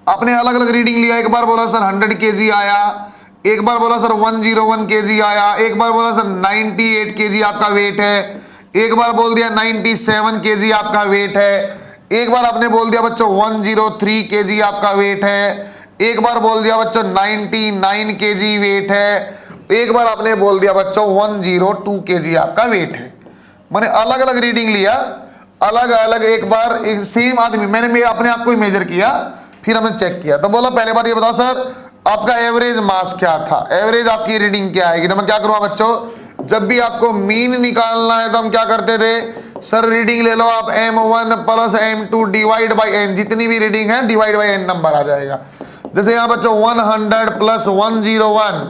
S1: आपने अलग अलग रीडिंग लिया, एक बार बोला सर 100 kg आया, एक बार बोला सर 101 kg आया, एक बार बोला सर 98 kg आपका वेट है, एक बार बोल दिया 97 kg आपका वेट है, एक बार आपने बोल दिया बच्चों 103 kg आपका वेट है, एक बार बोल दिया बच्चों 99 kg वेट है, एक बार आपने बोल दिया बच्चों 102 kg आपका वेट है। मैंने अलग अलग रीडिंग लिया, अलग अलग एक बार एक सेम आदमी मैंने अपने आप को ही मेजर किया, फिर हमने चेक किया। तो बोला पहले बार ये बताओ सर आपका एवरेज मास क्या था, एवरेज आपकी रीडिंग क्या आएगी। तो मैं क्या करूँगा बच्चों, जब भी आपको मीन निकालना है तो हम क्या करते थे सर, रीडिंग ले लो आप m1 plus m2 divide by n, जितनी भी रीडिंग है डिवाइड बाई n नंबर आ जाएगा। जैसे यहाँ बच्चों 100 plus 101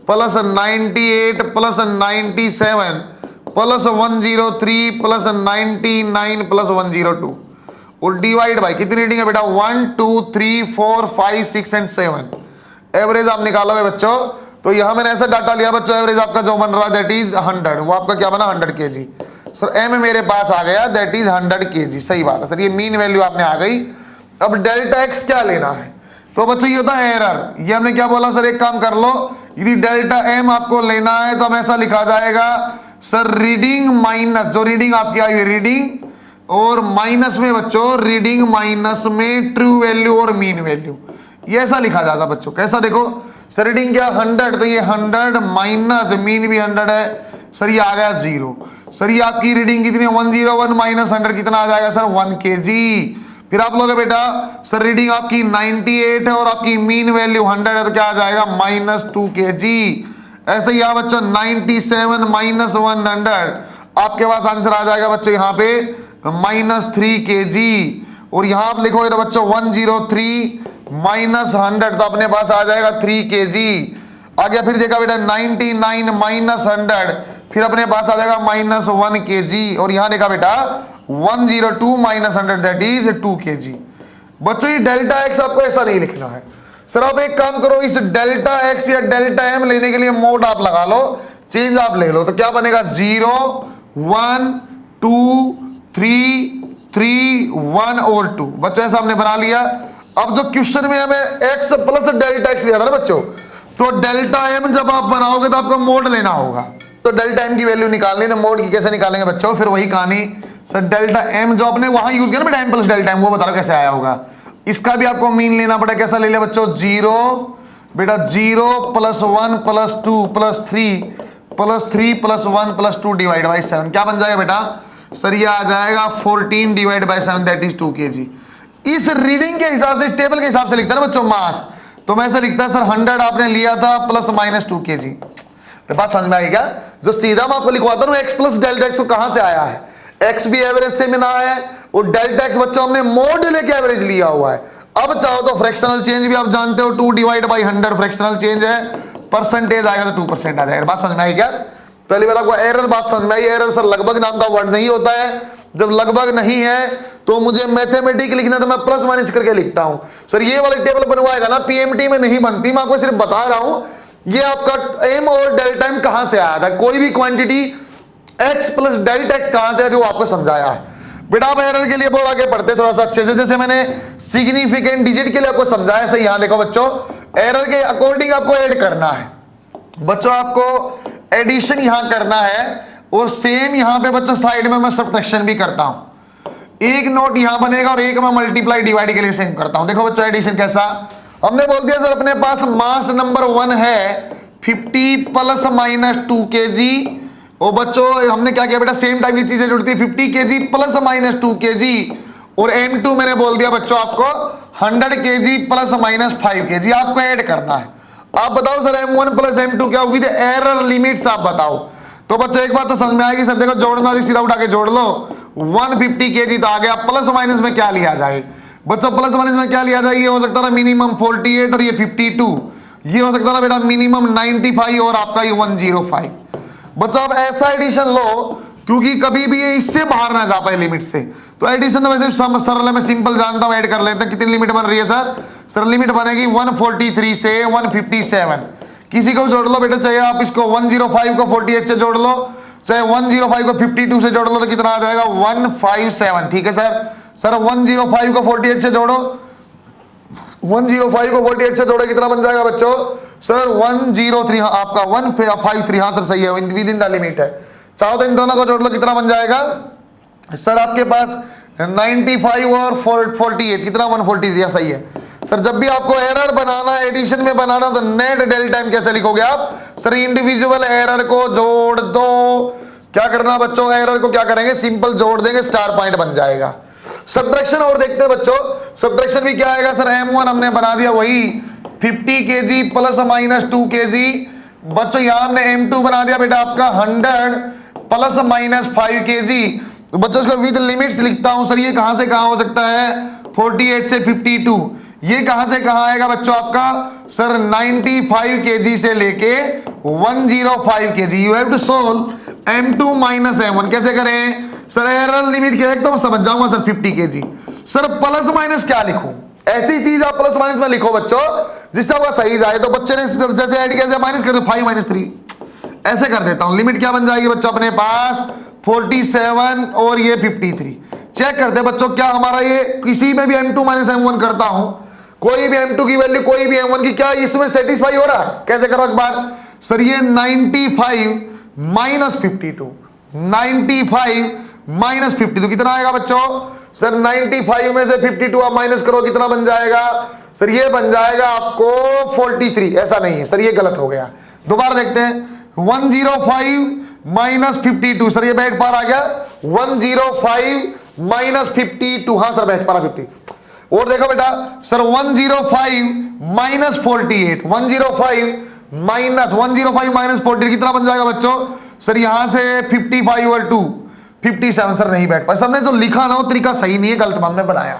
S1: plus 98 plus 97 plus 103 plus 99 plus 102 और डिवाइड बाई कितनी रीडिंग है बेटा 1 2 3 4 5 6 एंड 7। एवरेज आप निकालोगे बच्चों, तो यहां मैंने ऐसा डाटा लिया बच्चों, एवरेज आपका जो बन रहा है दैट इज 100, वो आपका क्या बना 100 kg। सर एम मेरे पास आ गया दैट इज 100 kg, सही बात है सर, ये मीन वैल्यू आपने आ गई। अब डेल्टा एक्स क्या लेना है, तो बच्चों ये होता है एरर। ये हमने क्या बोला सर, एक काम कर लो, यदि डेल्टा एम आपको लेना है तो हम ऐसा लिखा जाएगा सर रीडिंग माइनस जो रीडिंग आपकी आई हुई रीडिंग, और माइनस में बच्चों रीडिंग माइनस में ट्रू वैल्यू और मीन वैल्यू, ये ऐसा लिखा जाता बच्चों। कैसा देखो सर, रीडिंग क्या 100, तो ये 100 माइनस मीन भी 100 है सर, ये आ गया 0। सर ये आपकी रीडिंग कितनी है 101 माइनस 100 कितना आ जाएगा सर 1 kg। फिर आप लोग बेटा सर रीडिंग आपकी 98 है और आपकी मीन वैल्यू 100 है, तो क्या आ जाएगा -2 kg। ऐसे ही बच्चों 97 माइनस 100 आपके पास आंसर आ जाएगा बच्चों यहाँ पे -3 kg। और यहां आप लिखोगे तो बच्चों 103 माइनस 100 तो अपने पास आ जाएगा 3 kg। आ गया, फिर देखा बेटा 99 माइनस 100 फिर अपने पास आ जाएगा -1 kg। और यहां देखा बेटा 102 माइनस 100 दैट इज 2 kg। बच्चों ये डेल्टा एक्स आपको ऐसा नहीं लिखना है। सर आप एक काम करो, इस डेल्टा एक्स या डेल्टा एम लेने के लिए मोड आप लगा लो चेंज आप ले लो तो क्या बनेगा 0 1 2 3 3 1 और 2। बच्चों ऐसा हमने बना लिया। अब जो क्वेश्चन में हमें x प्लस डेल्टा x लिया था ना बच्चों, तो डेल्टा m जब आप बनाओगे तो आपको मोड लेना होगा। तो डेल्टा m की वैल्यू निकालनी, तो मोड की कैसे निकालेंगे बच्चों, फिर वही कहानी सर डेल्टा m जो आपने वहां यूज किया ना बेटा m प्लस डेल्टा m, वो बता रहा कैसे आया होगा। इसका भी आपको मीन लेना पड़ा, कैसा ले लिया बच्चों 0 बेटा 0 plus 1 plus 2 plus 3 plus 3 plus 1 plus 2 divide by 7। क्या बन जाएगा बेटा सर, ये आ जाएगा 14 divide by 7 that is 2 kg। इस रीडिंग के हिसाब से, टेबल के हिसाब से लिखता है ना बच्चों मास, तो मैं ऐसे लिखता है सर 100 आपने लिया था प्लस माइनस 2 kg। बात समझ में आई क्या? जो सीधा मैं आपको लिखवाता हूं x प्लस डेल्टा x कहां से आया है, x भी एवरेज से मिला है और डेल्टा x बच्चों हमने मोड लेके एवरेज लिया हुआ है। अब चाहो तो फ्रैक्शनल चेंज भी आप जानते हो, 2 डिवाइड बाई 100 फ्रैक्शनल चेंज है, परसेंटेज आएगा तो 2% आ जाएगा। बात समझ में आई क्या? पहली बार आपको एरर बात समझ में आई। एरर सर लगभग नाम का वर्ड नहीं होता है, जब लगभग नहीं है तो मुझे मैथमेटिक लिखना तो मैं प्लस माइनस करके लिखता हूं। सर ये वाली टेबल बनवाएगा ना पीएमटी में नहीं बनती, मैं आपको सिर्फ बता रहा हूं ये आपका एम और डेल्टा एम कहां से आया था, कोई भी quantity x plus delta x कहां से है वो आपको समझाया है। बेटा आप एरर के लिए बहुत आगे पढ़ते थोड़ा सा अच्छे से, जैसे मैंने सिग्निफिकेंट डिजिट के लिए आपको समझाया, सही यहां देखो बच्चों एरर के अकॉर्डिंग आपको ऐड करना है बच्चों, आपको एडिशन यहां करना है और सेम यहां पे बच्चों साइड में मैं सब्ट्रैक्शन भी करता हूं। एक नोट यहां बनेगा और एक मैं मल्टीप्लाई डिवाइड के लिए सेम करता हूं। देखो बच्चों एडिशन कैसा, हमने बोल दिया सर अपने पास मास नंबर 1 है 50 प्लस माइनस 2 kg, और बच्चों हमने क्या किया बेटा सेम टाइप की चीजें जुड़ती है 50 kg प्लस माइनस 2 kg, और m2 मैंने बोल दिया बच्चों आपको 100 kg प्लस माइनस 5 kg आपको ऐड करना है। आप बताओ सर m1 प्लस m2 क्या होगी, एरर लिमिट्स आप बताओ। तो बच्चों एक बात तो समझ में आएगी सर, देखो जोड़ना सीधा उठा के जोड़ लो 150 kg तो आ गया, प्लस माइनस में क्या लिया जाए बच्चों, प्लस माइनस में क्या लिया जाए, ये हो सकता था मिनिमम 48 और ये 52, ये हो सकता था बेटा मिनिमम 95 और आपका ये 105। बच्चों आप ऐसा एडिशन लो क्योंकि कभी भी ये इससे बाहर ना जा पाए लिमिट से। तो एडिशन तो वैसे सरल है, मैं सिंपल जानता हूं, ऐड कर लेते हैं। कितनी लिमिट बन रही है सर, सर लिमिट बनेगी 143 से 157। किसी को जोड़ लो बेटा, चाहे आप इसको 105 को 48 से जोड़ लो, चाहे 105 को 52 से जोड़ लो, तो कितना आ जाएगा 157। ठीक है सर, सर 105 को 48 से जोड़ो, 105 को 48 से जोड़ो कितना बन जाएगा बच्चों सर 103, आपका 153, हाँ सर सही है, विद इन द लिमिट है। चाहो तो इन दोनों को जोड़ लो, कितना बन जाएगा सर आपके पास 95 और 48 कितना 143, सही है सर। जब भी आपको एरर बनाना एडिशन में बनाना तो नेट डेल्टा टाइम कैसे लिखोगे आप सर, इंडिविजुअल एरर को जोड़ दो। क्या करना बच्चों, एरर को क्या करेंगे सिंपल जोड़ देंगे, स्टार पॉइंट बन जाएगा। सब्ट्रैक्शन और देखते हैं बच्चों, सब्ट्रैक्शन भी क्या आएगा सर, m1 हमने बना दिया वही 50 kg प्लस माइनस 2 kg। बच्चों यहां हमने m2 बना दिया बेटा आपका 100 प्लस माइनस 5 kg। तो बच्चों इसको विद लिमिट्स लिखता हूं सर, ये कहां से कहां हो सकता है 48 से 52, ये कहां से कहां आएगा बच्चों आपका सर 95 kg से लेके 105 kg। You have to solve m2 minus m1। कैसे करें सर, एरर लिमिट क्या है तो मैं समझ जाऊंगा sir 50 kg। Sir plus minus क्या लिखूं, ऐसी चीज आप प्लस माइनस में लिखो बच्चों जिससे आपका सही जाए। तो बच्चे ने जैसे ऐड किया माइनस कर दो 5 माइनस 3, ऐसे कर देता हूं। लिमिट क्या बन जाएगी बच्चों अपने पास 47 और ये 53। चेक करते बच्चों क्या हमारा ये किसी में भी m2 माइनस m1 करता हूं, कोई भी m2 की वैल्यू कोई भी m1 की, क्या इसमें सेटिस्फाई हो रहा है? कैसे करो एक बार सर, ये 95 माइनस 52, 95 माइनस 52 कितना आएगा बच्चों सर 95 में से 52 आप माइनस करो कितना बन जाएगा सर, ये बन जाएगा आपको 43। ऐसा नहीं है सर, ये गलत हो गया। दोबारा देखते हैं 105 माइनस 52, सर ये बैठ पार आ गया 105 माइनस 52, हाँ सर बैठ पारा 50। और देखो बेटा सर 105 माइनस 48, 105 माइनस 48 कितना बन जाएगा बच्चों सर, यहां से 55 और 2 57। सर नहीं बैठ पाया, सर ने जो लिखा ना वो तरीका सही नहीं है, गलत हमने बनाया।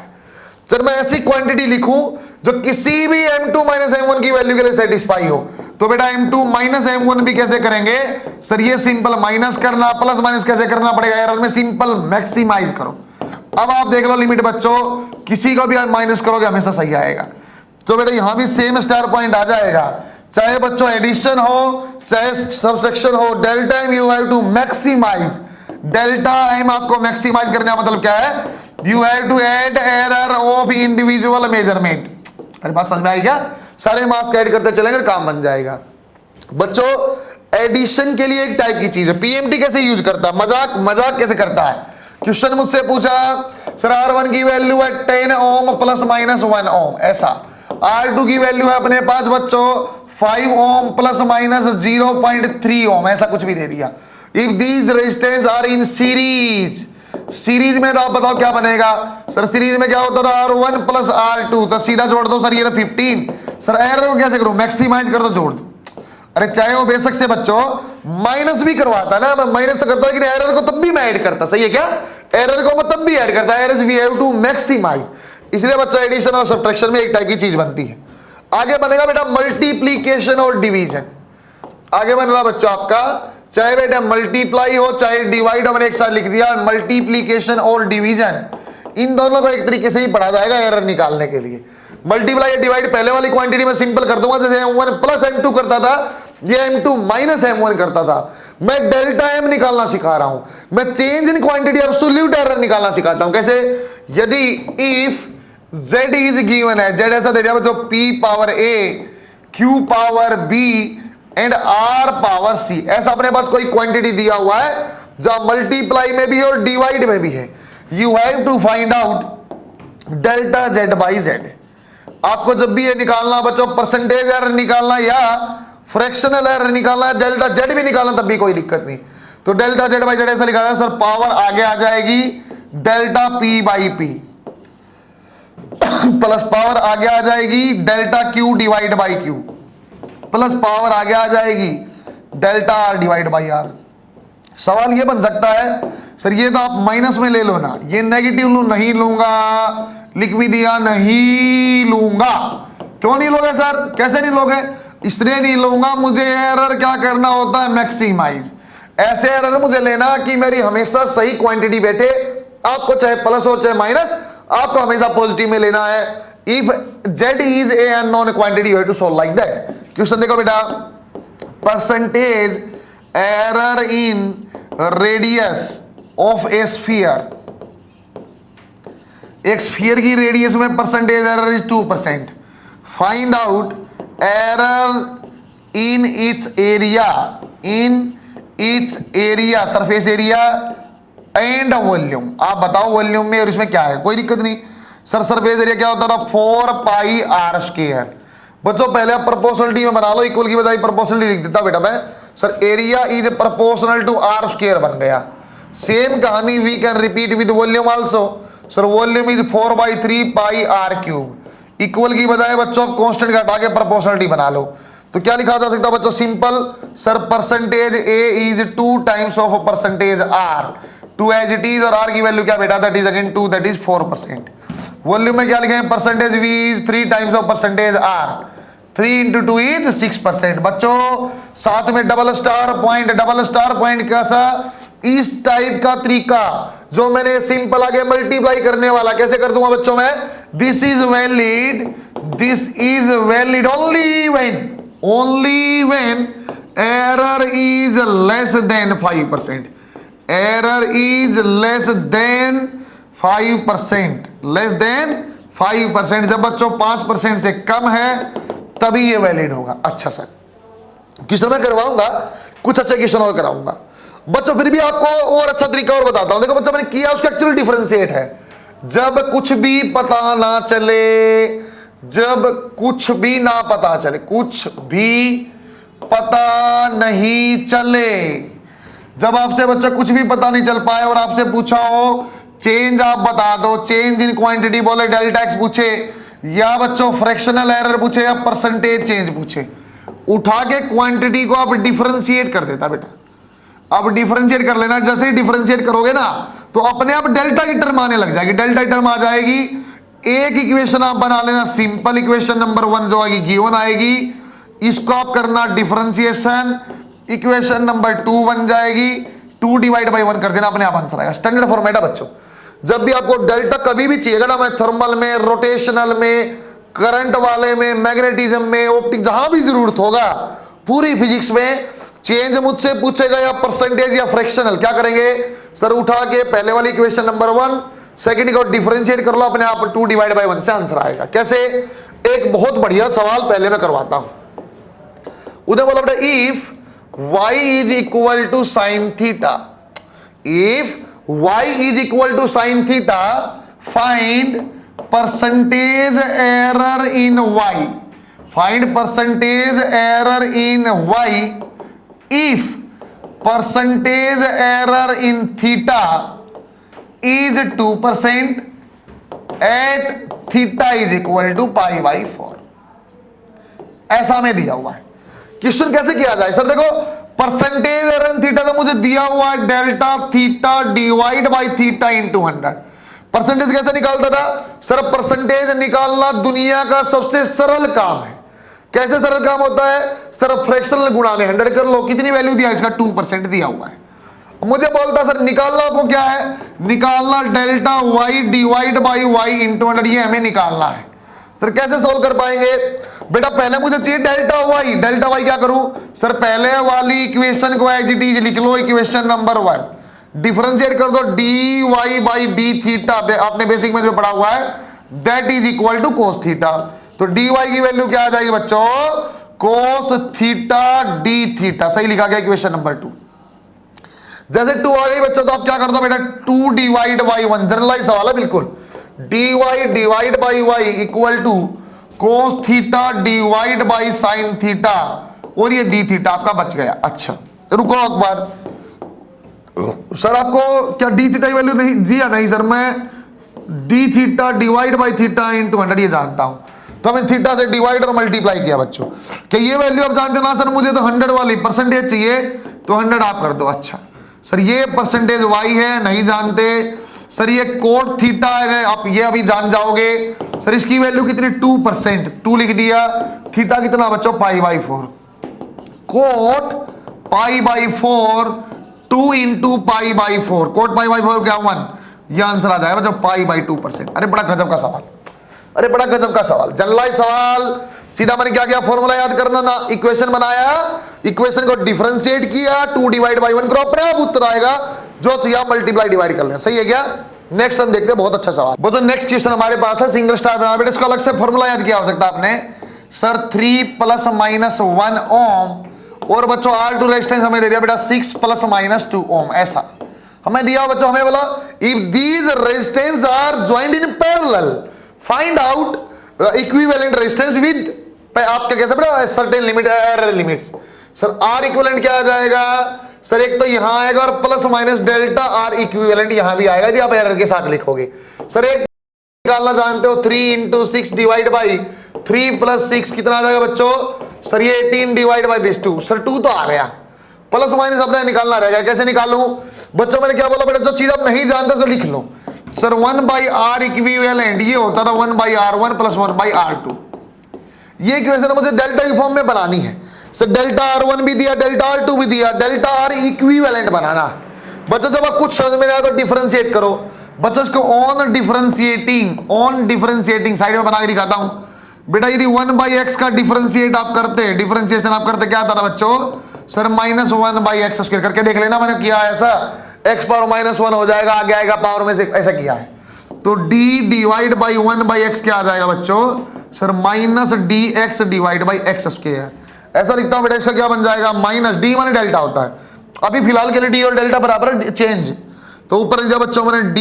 S1: सर मैं ऐसी क्वांटिटी लिखूं जो किसी भी m2 माइनस m1 की वैल्यू के लिए सेटिस्फाई हो। तो बेटा m2 माइनस m1 भी कैसे करेंगे सर, ये सिंपल माइनस करना, प्लस माइनस कैसे करना पड़ेगा, एरर में सिंपल मैक्सिमाइज करो। अब आप देख लो लिमिट बच्चों, किसी को भी आप माइनस करोगे हमेशा सही आएगा। तो बेटा यहां भी सेम स्टार पॉइंट आ जाएगा। चाहे बच्चों एडिशन हो चाहे सब्सट्रैक्शन हो, delta M you have to maximise. Delta M आपको मैक्सिमाइज करने का मतलब क्या है? You have to add error of individual measurement. अरे बात समझ में आई क्या? सारे मार्क्स ऐड करते चलेंगे, काम बन जाएगा। बच्चों एडिशन के लिए एक टाइप की चीज है, पीएमटी कैसे यूज करता है, मजाक कैसे करता है। क्वेश्चन मुझसे पूछा सर R1 की वैल्यू है 10 ओम प्लस माइनस 1 ओम, ऐसा। R2 की वैल्यू है अपने पास बच्चों 5 ओम प्लस माइनस 0.3 ओम, ऐसा कुछ भी दे दिया। If these resistance are in series, series में तो आप बताओ क्या बनेगा सर? सीरीज में क्या होता था? R1 प्लस R2, तो सीधा जोड़ दो सर, ये 15। सर एरर को कैसे करूं? मैक्सिमाइज कर दो, जोड़ दो। अरे चाहे वो बेशक से बच्चों माइनस भी करवाता ना, मैं माइनस तो करता हूं, लेकिन एरर को तब भी मैं ऐड करता। सही है क्या? एरर को मैं तब भी ऐड करता, error we have to maximise. इसलिए बच्चों एडिशन और सब्ट्रैक्शन में एक टाइप की चीज बनती है। आगे बनेगा बेटा मल्टीप्लीकेशन और डिवीजन। आगे बन रहा बच्चों आपका, चाहे बेटा मल्टीप्लाई हो चाहे डिवाइड हो, मैंने एक साथ लिख दिया मल्टीप्लीकेशन और डिवीजन। इन दोनों को एक तरीके से ही पढ़ा जाएगा एरर निकालने के लिए। मल्टीप्लाई या डिवाइड पहले वाली क्वांटिटी में सिंपल कर दूंगा, जैसे m1 प्लस m2 करता था, ये m2 माइनस m1 करता था। मैं डेल्टा m निकालना सिखा रहा हूं, मैं change in quantity absolute error निकालना सिखाता हूं। कैसे? यदि इफ z इज गिवन है, z ऐसा दे दिया बच्चों p power a q power b and r power c, ऐसा अपने पास कोई क्वांटिटी दिया हुआ है जहां मल्टीप्लाई में भी है और डिवाइड में भी है। You have to find out delta z by z। आपको जब भी ये निकालना बच्चों, परसेंटेज एरर निकालना या फ्रैक्शनल एरर निकालना, डेल्टा जेड भी निकालना, तब भी कोई दिक्कत नहीं। तो डेल्टा जेड बाई जेड ऐसा लिखा है सर, पावर आगे आ जाएगी delta P by P plus power आगे आ जाएगी delta Q divide by Q plus power आगे आ जाएगी delta R divide by R. सवाल ये बन सकता है सर ये तो आप माइनस में ले लो ना, ये नेगेटिव लू, नहीं लूंगा, लिख भी दिया नहीं लूंगा। क्यों नहीं लोगे सर? कैसे नहीं लोगे? इसलिए नहीं लूंगा, मुझे एरर क्या करना होता है? मैक्सिमाइज। ऐसे एरर मुझे लेना कि मेरी हमेशा सही क्वांटिटी बैठे, आपको चाहे प्लस हो चाहे माइनस, आपको हमेशा पॉजिटिव में लेना है। If z is a unknown quantity, you have to solve like that. Question देखो बेटा, percentage error in radius of a sphere, एक स्फीयर की रेडियस में percentage error is 2%। Find out error in its area, surface area and volume. आप बताओ volume में और इसमें क्या है? कोई दिक्कत नहीं सर। सरफेस एरिया क्या होता था? 4 पाई आर स्क्वायर। बच्चों पहले आप प्रोपोर्शनलिटी में बना लो, इक्वल की बजाय प्रोपोर्शनलिटी लिख देता बेटा मैं। Sir area is proportional to R square बन गया। सेम कहानी we can repeat with volume also. Sir volume is 4/3 pi R cube. Equal की बजाय बच्चों आप कांस्टेंट का हटा के प्रोपोर्शनलिटी बना लो, तो क्या लिखा जा सकता है बच्चों? Simple sir, percentage A is 2 times of percentage R, 2 as it is, और आर की वैल्यू क्या बेटा? That is again 2, that is 4%। Volume में क्या लिखे? Percentage V is 3 times of percentage R, 3 into 2 is 6%। बच्चों साथ में डबल स्टार पॉइंट कैसा? इस टाइप का तरीका जो मैंने सिंपल आगे मल्टीप्लाई करने वाला, कैसे कर दूंगा बच्चों मैं? This is valid only when error is less than 5%। Error is less than 5%। जब बच्चों 5% से कम है तभी ये वैलिड होगा। अच्छा सर, क्वेश्चन मैं करवाऊंगा, कुछ अच्छे क्वेश्चन और कराऊंगा बच्चों। फिर भी आपको और अच्छा तरीका और बताता हूं। देखो बच्चों मैंने किया उसका एक्चुअली डिफरेंशिएट है। जब कुछ भी पता ना चले, कुछ भी पता नहीं चले, जब आपसे बच्चा कुछ भी पता नहीं चल पाए और आपसे पूछा हो चेंज आप बता दो, चेंज इन क्वांटिटी बोले डेल्टा एक्स पूछे, या बच्चों फ्रैक्शनल एरर पूछे या परसेंटेज चेंज पूछे, उठा के क्वांटिटी को आप डिफरेंशिएट कर देता बेटा। अब डिफरेंशिएट कर लेना, जैसे ही डिफरेंशिएट करोगे ना तो अपने आप डेल्टा की टर्म आने लग जाएगी। डेल्टा की टर्म आ जाएगी, एक इक्वेशन आप बना लेना, सिंपल इक्वेशन नंबर 1 जो आएगी गिवन आएगी, इसको आप करना डिफरेंशिएशन, इक्वेशन नंबर 2 बन जाएगी, 2 डिवाइड बाई 1 कर देना, अपने आप आंसर आएगा। स्टैंडर्ड फॉर्मेट है बच्चों। जब भी आपको डेल्टा कभी भी चाहिएगा ना, मैं थर्मल में, रोटेशनल में, करंट वाले में, मैग्नेटिज्म में, ऑप्टिक, जहां भी जरूरत होगा पूरी फिजिक्स में चेंज मुझसे पूछेगा या परसेंटेज या फ्रैक्शनल, क्या करेंगे सर, उठा के पहले वाली इक्वेशन नंबर 1, सेकंड को डिफरेंशिएट कर लो, अपने आप 2 डिवाइड बाई 1 से आंसर आएगा। कैसे? एक बहुत बढ़िया सवाल पहले मैं करवाता हूं। उधर बोला बेटा if y is equal to sine theta, if y is equal to sine theta, find percentage error in y, find percentage error in y if percentage error in theta is 2% at theta is equal to pi by 4, ऐसा में दिया हुआ है। Question कैसे किया जाए sir? देखो percentage error इन theta तो मुझे दिया हुआ है delta theta divide by theta into 100। Percentage कैसे निकालता था सर? परसेंटेज निकालना दुनिया का सबसे सरल काम है। कैसे सरल काम होता है सर? फ्रैक्शनल गुणा में 100 कर लो, कितनी वैल्यू दिया इसका? 2% दिया हुआ है। मुझे बोलता सर निकालना आपको क्या है? निकालना delta y divide by y into 100, ये हमें निकालना है। सर कैसे सोल्व कर पाएंगे बेटा? पहले मुझे चाहिए डेल्टा y। डेल्टा y क्या करूं सर? पहले वाली इक्वेशन को एज इट इज लिख लो, इक्वेशन नंबर 1, डिफरेंशिएट कर दो D Y by D theta, आपने बेसिक में जो पढ़ा हुआ है, that is equal to cos theta. तो डी वाई की वैल्यू क्या आ जाएगी बच्चों? कोस थीटा डी थीटा, सही लिखा गया इक्वेशन नंबर 2। जैसे 2 आ गई बच्चों तो आप क्या कर दो बेटा? 2 डिवाइड बाई 1, जनरलाइज सवाल है बिल्कुल। D Y divide by Y equal to cos theta divide by sine theta, और ये डी थीटा आपका बच गया। अच्छा रुको एक बार, सर आपको क्या डी थीटा की वैल्यू नहीं दिया? नहीं सर, मैं D theta divide by theta into 100 ये जानता हूं, तो हमें थीटा से डिवाइड और मल्टीप्लाई किया बच्चों। क्या ये वैल्यू आप जानते ना सर? मुझे तो 100 वाली परसेंटेज चाहिए, तो 100 आप कर दो। अच्छा सर ये परसेंटेज y है, नहीं जानते सर। ये कोट थीटा है, आप ये अभी जान जाओगे। सर इसकी वैल्यू कितनी? 2%, 2 लिख दिया। थीटा कितना बच्चों? Pi by 4। Coat pi by 4, 2 into pi by 4, coat pi by 4 क्या 1, ये आंसर आ जाएगा बच्चों पाई बाई 2%। अरे बड़ा गजब का सवाल, अरे बड़ा गजब का सवाल, जनरलाइज सवाल। सीधा मैंने क्या किया? फॉर्मूला याद करना ना, इक्वेशन बनाया, इक्वेशन को डिफरेंशिएट किया, 2 डिवाइड बाई 1 करो, अपने आप उत्तर आएगा। जो चाहिए मल्टीप्लाई डिवाइड कर लेना, सही है क्या? नेक्स्ट हम देखते हैं, बहुत अच्छा सवाल। वो तो नेक्स्ट क्वेश्चन हमारे पास है सिंगल स्टार बना, बेटा इसको अलग से फॉर्मूला याद किया हो सकता है आपने सर। 3 + -1 ओम, और बच्चों R2 रेजिस्टेंस हमें दे दिया बेटा 6 ± 2 ओम, ऐसा हमें दिया बच्चों। हमें बोला if these resistance are joined in parallel find out equivalent resistance with, आपका कैसे बेटा? Certain limit, error limits. Sir R equivalent क्या आ जाएगा सर? एक तो यहां आएगा और plus minus delta R equivalent यहां भी आएगा, यदि आप एरर के साथ लिखोगे। सर एक निकालना जानते हो, 3 × 6 डिवाइड बाई 3 + 6 कितना आ जाएगा बच्चों? सर ये 18 डिवाइड बाई दिस 2। सर 2 तो आ गया, प्लस माइनस अपने निकालना रहेगा। कैसे निकालूं बच्चों? मैंने क्या बोला बेटा? जो चीज आप नहीं जानते उसको लिख लो। सर 1/R इक्विवेलेंट ये होता था 1/R1 + 1/R2। ये इक्वेशन मुझे डेल्टा की फॉर्म में बनानी है। सर डेल्टा R1 भी दिया, डेल्टा R2 भी दिया, डेल्टा R इक्विवेलेंट बनाना। बच्चों जब आप कुछ समझ में नहीं आया तो डिफरेंशिएट करो बच्चों। इसको ऑन डिफरेंशिएटिंग साइड में बना के दिखाता हूं बेटा। यदि 1/x का डिफरेंशिएट आप करते, डिफरेंशिएशन आप करते, क्या आता था बच्चों? सर -1/x² करके देख लेना, मैंने किया ऐसा। x पावर -1 हो जाएगा, आगे आएगा पावर में से, ऐसा किया है। तो d डिवाइड बाई 1/x क्या आ जाएगा बच्चों? Sir -dx divide by x²। ऐसा लिखता हूं बेटा, इसका क्या बन जाएगा? माइनस d माने डेल्टा होता है, अभी फिलहाल के लिए d और डेल्टा बराबर चेंज। तो ऊपर लिखा बच्चों मैंने d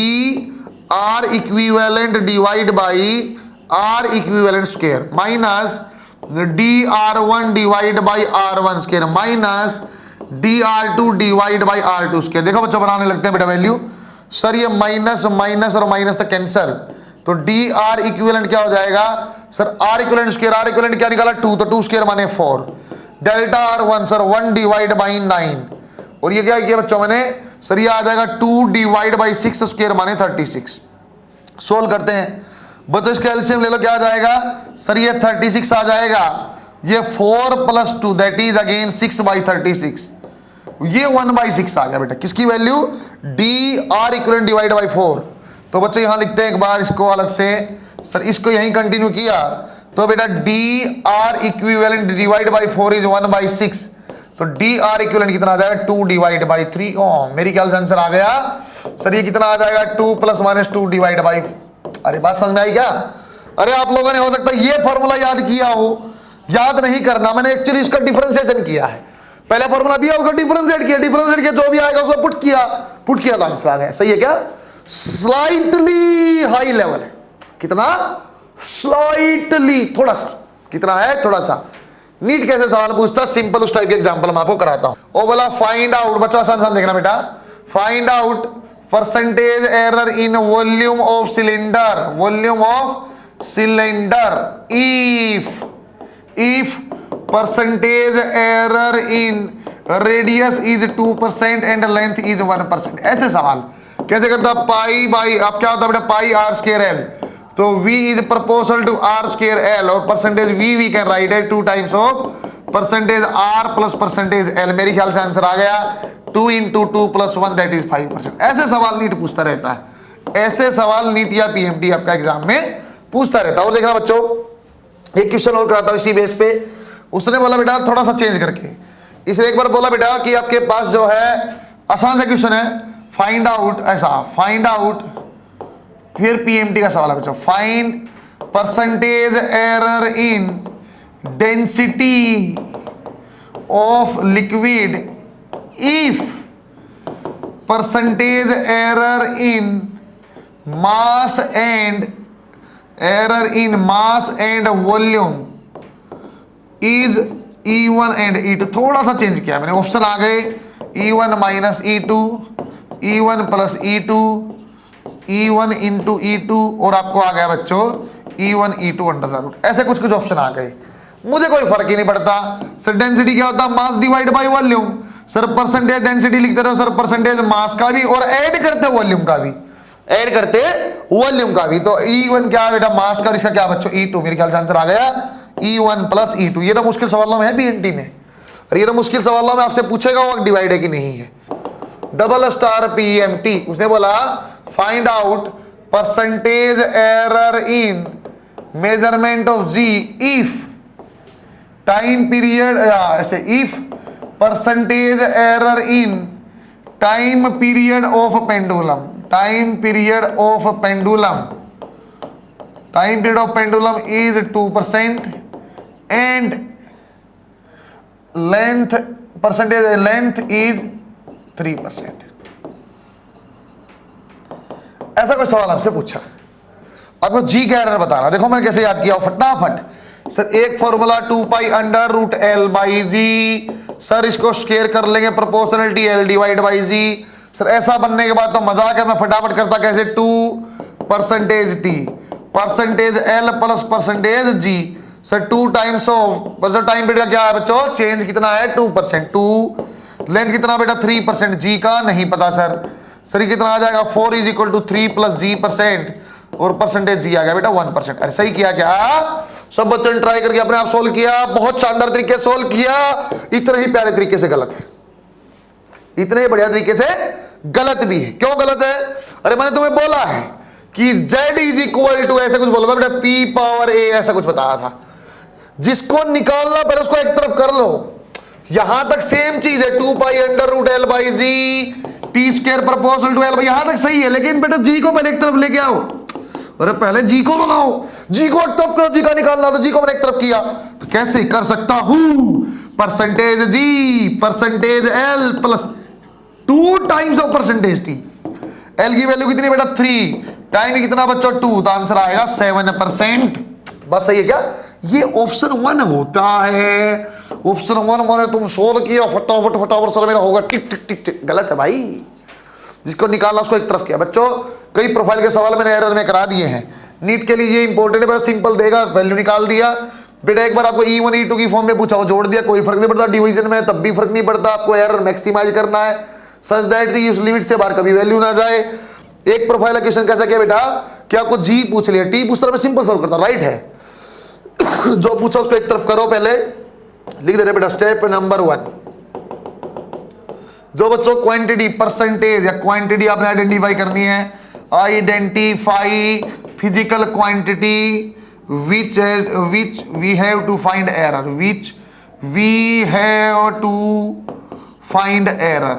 S1: R equivalent divide by R equivalent square minus dR1 divide by R1² minus dR2 divide by R2 square. देखो बच्चों बनाने लगते हैं बेटा वैल्यू। सर ये माइनस माइनस और माइनस तक कैंसल, तो dR इक्विवेलेंट क्या हो जाएगा? Sir R equivalent square, R equivalent क्या निकाला? 2, तो 2² माने 4। Delta R1 sir 1 divide by 9, और ये क्या किया बच्चों मैंने? सर ये आ जाएगा 2 डिवाइड बाई 6² माने 36। सोल्व करते हैं बच्चों, इसका एलसीएम ले लो, क्या आ जाएगा? सर ये 36 आ जाएगा, ये 4 + 2 दैट इज अगेन 6/36, ये 1/6 आ गया बेटा। किसकी value? dR equivalent divide by 4। तो बच्चों यहां लिखते हैं एक बार इसको अलग से। सर इसको यहीं कंटिन्यू किया तो बेटा D R equivalent divide by 4 is 1/6, तो डी आर इक्विवेलेंट कितना आ जाएगा 2 डिवाइड बाई 3। मेरी ख्याल से आंसर आ गया सर, ये कितना आ जाएगा 2 + -2 डिवाइड बाई। अरे बात समझ में आई क्या? अरे आप लोगों ने हो सकता है ये फॉर्मूला याद किया हो, याद नहीं करना, मैंने एक्चुअली इसका डिफरेंशिएशन किया है। पहले फॉर्मूला दिया, उसका डिफरेंशिएट किया, जो भी आएगा उसको पुट किया तो आंसर आ गया। सही है क्या? स्लाइटली हाई लेवल है। कितना? स्लाइटली, थोड़ा सा। कितना है? थोड़ा सा। नीट कैसे सवाल पूछता, सिंपल उस टाइप के एग्जांपल मैं आपको कराता हूं। ओ बोला फाइंड आउट, बच्चा आसान देखना बेटा, find out percentage error in volume of cylinder, volume of cylinder if percentage error in radius is 2% and length is 1%। ऐसे सवाल कैसे करता? पाई बाई, अब क्या होता है बेटा, पाई आर स्क्वायर एल, तो v is proportional to R square L, और percentage v we can write है 2 times of percentage r plus percentage l। मेरे ख्याल से आंसर आ गया 2 × 2 + 1 दैट इज 5%। ऐसे सवाल नीट पूछता रहता है, ऐसे सवाल नीट या पीएमटी आपका एग्जाम में पूछता रहता है। और देखना बच्चों, एक क्वेश्चन और कराता हूं इसी बेस पे। उसने बोला बेटा थोड़ा सा चेंज करके, इसने एक बार बोला बेटा कि आपके पास जो है आसान सा क्वेश्चन है, फाइंड आउट, ऐसा फाइंड आउट, फिर पीएमटी का सवाल है बच्चों, find percentage error in density of liquid if percentage error in mass and volume is E1 and E2। थोड़ा सा चेंज किया मैंने, ऑप्शन आ गए E1 - E2, E1 + E2, E1 × E2, और आपको आ गया बच्चों E1 E2 √। ऐसे कुछ कुछ ऑप्शन आ गए, मुझे कोई फर्क ही नहीं पड़ता। सर डेंसिटी क्या होता है? Mass divide by volume. Sir percentage density लिखते रहो, सर परसेंटेज मास का भी और ऐड करते वॉल्यूम का भी, ऐड करते वॉल्यूम का भी। तो E1 क्या है बेटा? मास का, इसका क्या बच्चों? E2। मेरे ख्याल से आंसर आ गया E1 + E2। ये तो मुश्किल सवालों में है बीएनटी में, और ये तो मुश्किल सवालों में आपसे पूछेगा वो डिवाइड है कि नहीं है। डबल स्टार पीएमटी, उसने बोला find out percentage error in measurement of G if time period, ऐसे if percentage error in time period of pendulum, time period of pendulum is 2% and percentage length is 3%। ऐसा कोई सवाल आपसे पूछा, आपको जी का एरर बताना। देखो मैंने कैसे याद किया फटाफट। सर एक फॉर्मूला 2π√L/G, सर इसको स्क्वायर कर लेंगे proportionality L divide by G. Sir ऐसा बनने के बाद तो मजाक है, मैं फटाफट करता कैसे, 2%T percentage L plus percentage G। Sir 2 times of, sir time period क्या है बच्चों? चेंज कितना है? 2%। 2 लेंथ कितना बेटा? 3%। जी का नहीं पता सर। सर ये कितना आ जाएगा? 4 = 3 + G%, और परसेंटेज जी आ गया बेटा 1%। अरे सही किया क्या? सब बच्चों ने ट्राई करके अपने आप सोल्व किया, बहुत शानदार तरीके से सोल्व किया। इतने ही प्यारे तरीके से गलत है, इतने ही बढ़िया तरीके से गलत भी है। क्यों गलत है? अरे मैंने तुम्हें बोला है कि Z = ऐसे कुछ बोला था बेटा, P⁴A ऐसा कुछ बताया था। जिसको निकालना पहले उसको एक तरफ कर लो। यहां तक सेम चीज है, 2π√L/G, T² proportional to L। यहां तक सही है, लेकिन बेटा जी को पहले एक तरफ लेके आओ। अरे पहले जी को बनाओ, जी को एक तरफ करो, जी का निकालना, तो जी को मैंने एक तरफ किया, तो कैसे कर सकता हूं? Percentage G percentage L plus 2 times of percentage T। L की वैल्यू कितनी बेटा? 3, टाइम कितना बच्चों? 2, तो आंसर आएगा 7%। बस सही है क्या? ये ऑप्शन 1 होता है। ऑप्शन 1 माने तुम सोल्व किया फटाफट सर मेरा होगा टिक टिक टिक टिक। गलत है भाई, जिसको निकालना उसको एक तरफ किया। बच्चों कई प्रोफाइल के सवाल मैंने एरर में करा दिए हैं, नीट के लिए ये इंपॉर्टेंट है। सिंपल देगा, वैल्यू निकाल दिया बेटा। एक बार आपको E1 E2 की फॉर्म में पूछा, वो जोड़ दिया, कोई फर्क नहीं पड़ता। डिवीजन में तब भी फर्क नहीं पड़ता, आपको एरर मैक्सिमाइज करना है सच दैट उस लिमिट से बाहर कभी वैल्यू ना जाए। एक प्रोफाइल क्वेश्चन कैसा किया बेटा कि आपको जी पूछ लिया, टी पूछता, मैं सिंपल सॉल्व करता, राइट है। जो पूछा उसको एक तरफ करो, पहले लिख देना बेटा स्टेप नंबर 1। जो बच्चों क्वांटिटी परसेंटेज या क्वांटिटी आपने आइडेंटिफाई करनी है, identify physical quantity which we have to find error, which we have to find error।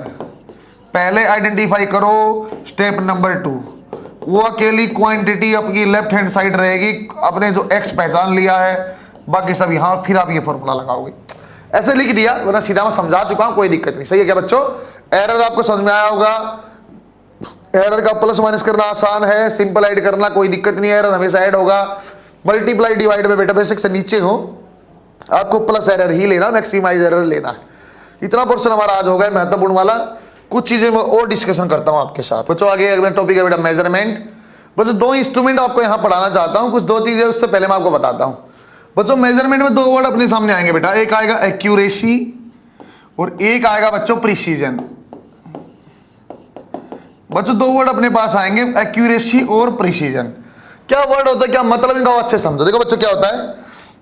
S1: पहले आइडेंटिफाई करो, स्टेप नंबर 2, वो अकेली क्वांटिटी आपकी लेफ्ट हैंड साइड रहेगी, आपने जो x पहचान लिया है, बाकी सब यहाँ, फिर आप ये फॉर्मूला लगाओगे। ऐसे लिख दिया, वरना सीधा मैं समझा चुका हूं, कोई दिक्कत नहीं। सही है क्या बच्चों? एरर आपको समझ में आया होगा। एरर का प्लस माइनस करना आसान है, सिंपल ऐड करना कोई दिक्कत नहीं है, एरर हमेशा ऐड होगा। मल्टीप्लाई डिवाइड में बेटा बेसिक से नीचे हो, आपको प्लस एरर ही लेना, मैक्सिमाइज एरर लेना है। इतना पोर्शन हमारा आज हो गया महत्वपूर्ण वाला। कुछ चीजें मैं और डिस्कशन करता हूं आपके साथ। बच्चों आगे अगला टॉपिक है बेटा मेजरमेंट। बच्चों 2 इंस्ट्रूमेंट आपको यहां पढ़ाना चाहता हूं, कुछ 2 चीजें उससे पहले मैं आपको बताता हूं। बच्चों मेजरमेंट में 2 वर्ड अपने सामने आएंगे बेटा, एक आएगा एक्यूरेसी और एक आएगा बच्चों प्रिसीजन। बच्चों 2 वर्ड अपने पास आएंगे, एक्यूरेसी और प्रिसीजन। क्या वर्ड होता है, क्या मतलब इनका अच्छे समझो। देखो बच्चों क्या होता है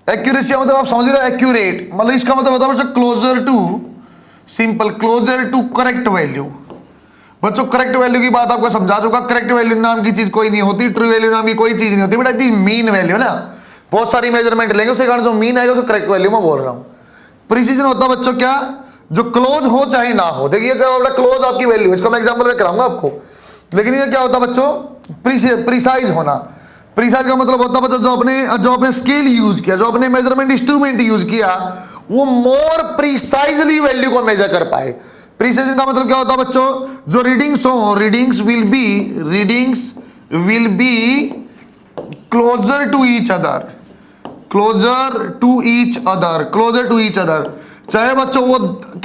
S1: एक्यूरेसी का मतलब, आप समझ रहे हो एक्यूरेट मतलब इसका मतलब होता है बच्चों closer to, simple closer to correct value. बच्चों करेक्ट वैल्यू की बात आपको समझा चुका, करेक्ट वैल्यू नाम की चीज कोई नहीं होती, ट्रू वैल्यू नाम की कोई चीज नहीं होती बेटा, इतनी मीन वैल्यू ना। बहुत सारी मेजरमेंट लेंगे उसके कारण जो मीन आएगा उसको करेक्ट वैल्यू में बोल रहा हूं। प्रिसीजन होता है बच्चों क्या, जो क्लोज हो चाहे ना हो। देखिए क्या बेटा क्लोज आपकी वैल्यू, इसको मैं एग्जांपल में कराऊंगा आपको। लेकिन ये क्या होता है बच्चों, प्रिसाइज होना। प्रिसाइज का मतलब होता है बच्चों जो आपने स्केल यूज किया, जो आपने मेजरमेंट इंस्ट्रूमेंट यूज किया, वो मोर प्रिसाइजली वैल्यू को मेजर कर पाए। प्रिसीजन का मतलब क्या होता है बच्चों, जो रीडिंग्स हो, readings will be closer to each other, closer to each other. चाहे बच्चों वो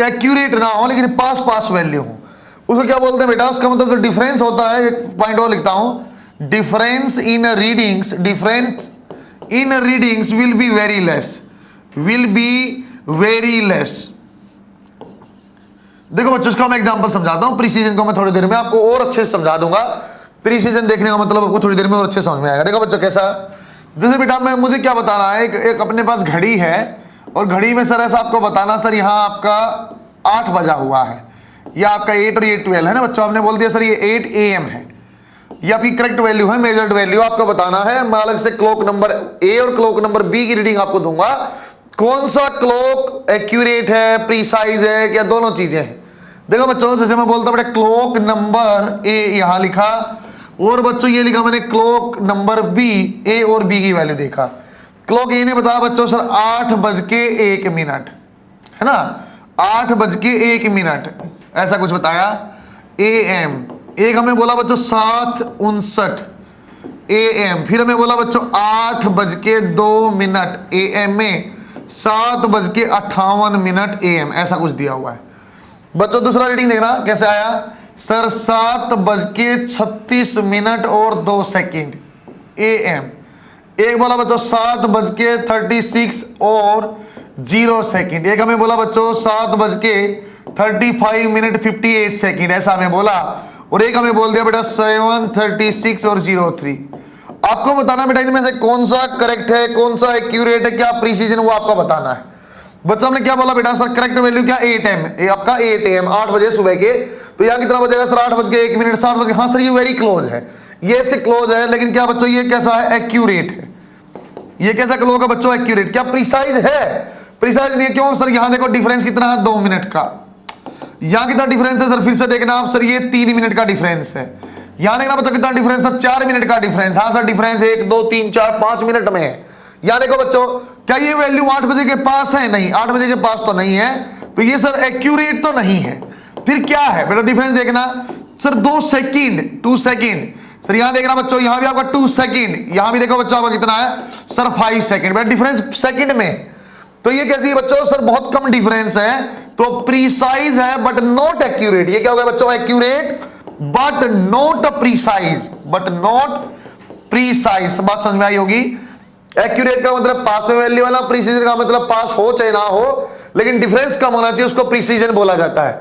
S1: एक्यूरेट ना हो लेकिन पास वैल्यू हो, उसको क्या बोलते हैं बेटा, उसका मतलब जो डिफरेंस होता है, एक पॉइंट और लिखता हूं, difference in readings will be very less. देखो बच्चों इसका मैं एग्जांपल समझाता हूं, प्रिसीजन को मैं थोड़ी देर में आपको और अच्छे से समझा दूंगा। प्रिसीजन देखने का मतलब आपको थोड़ी देर में और अच्छे समझ में आएगा। देखो बच्चों कैसा, जैसे बेटा मुझे क्या बताना है, एक अपने पास घड़ी है और घड़ी में सर ऐसा आपको बताना, सर यहाँ आपका 8 बजा हुआ है, या आपका 8 और ये 12 है ना बच्चों, आपने बोल दिया सर ये 8 AM है, ये आपकी करेक्ट वैल्यू है, मेजर्ड वैल्यू आपको बताना है। मैं अलग से क्लॉक नंबर A और क्लॉक नंबर B की रीडिंग आपको दूंगा, कौन सा क्लॉक एक्यूरेट है, प्रीसाइज है, क्या दोनों चीजें हैं। देखो बच्चों जैसे मैं बोलता हूं क्लॉक नंबर A यहां लिखा, और बच्चों ये लिखा मैंने क्लॉक नंबर B, A और B की वैल्यू देखा। क्लॉक ए ने बताया बच्चों सर 8:01 है ना, 8:01 ऐसा कुछ बताया। AM एक हमें बोला बच्चों 7:59 AM, फिर हमें बोला बच्चों 8:02 AM में 7:58 AM, ऐसा कुछ दिया हुआ है। बच्चों दूसरा रीडिंग देखना कैसे आया, सर 7:36 और 2 सेकेंड AM। एक बोला बच्चों 7:36 और 0 सेकेंड, एक हमें बोला बच्चों 7:35 58 सेकेंड, ऐसा हमें बोला। और एक हमें बोल दिया बेटा 7:36 और 03। आपको बताना बेटा इनमें से कौन सा करेक्ट है, कौन सा एक्यूरेट है, क्या प्रिसीजन, वो आपको बताना है। बच्चों हमने क्या बोला बेटा, सर करेक्ट वैल्यू क्या 8 AM, आपका 8 AM 8 बजे सुबह के, तो यहाँ कितना बजेगा सर 8:01 7 बजे। हाँ सर ये वेरी क्लोज है, ये इससे क्लोज है, लेकिन क्या बच्चों ये कैसा है, एक्यूरेट है। ये कैसा क्लोज है बच्चों, एक्यूरेट। क्या प्रिसाइज है, प्रिसाइज नहीं है। क्यों सर, यहाँ देखो डिफरेंस कितना है 2 मिनट का, यहाँ कितना डिफरेंस है सर, फिर से देखना आप सर, ये 3 मिनट का डिफरेंस है। यहाँ देखना बच्चों कितना डिफरेंस सर, 4 मिनट का डिफरेंस। हाँ सर डिफरेंस 1 2 3 4 5 मिनट में है। यहाँ देखो बच्चों, क्या ये वैल्यू 8 बजे के पास है, नहीं 8 बजे के पास तो नहीं है, तो ये सर एक्यूरेट तो नहीं है। फिर क्या है बेटा डिफरेंस देखना सर, 2 सेकेंड 2 सेकेंड। सर यहाँ देखना बच्चों, यहाँ भी आपका 2 सेकेंड, यहाँ भी देखो बच्चों आपका कितना है सर 5 सेकेंड, बेटा डिफरेंस सेकेंड में। तो ये कैसी है बच्चों, सर बहुत कम डिफरेंस है, तो प्रीसाइज है बट नॉट एक्यूरेट। ये क्या हो गया बच्चों, एक्यूरेट बट नॉट प्रीसाइज, बात समझ में आई होगी। एक्यूरेट का मतलब पास में वैल्यू वाला, प्रीसीजन का मतलब पास हो चाहे ना हो, लेकिन डिफरेंस कम होना चाहिए, उसको प्रीसीजन बोला जाता है।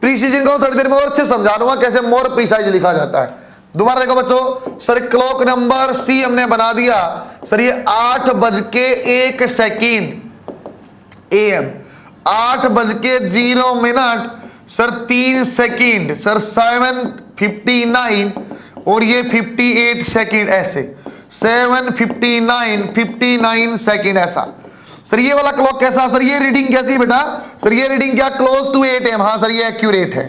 S1: प्रीसीजन को थोड़ी देर में और अच्छे समझा दूंगा कैसे मोर प्रीसाइज लिखा जाता है। दोबारा देखो बच्चों, सर क्लॉक नंबर C हमने बना दिया, सर ये 8:01 AM, 8:0 सर 3 सेकेंड, सर 7:59 और ये 58 सेकेंड, ऐसे 59 सेकंड ऐसा। सर ये वाला क्लॉक कैसा? सर ये रीडिंग कैसी है बेटा? सर ये रीडिंग क्या क्लोज टू 8 am। हाँ सर ये एक्यूरेट है,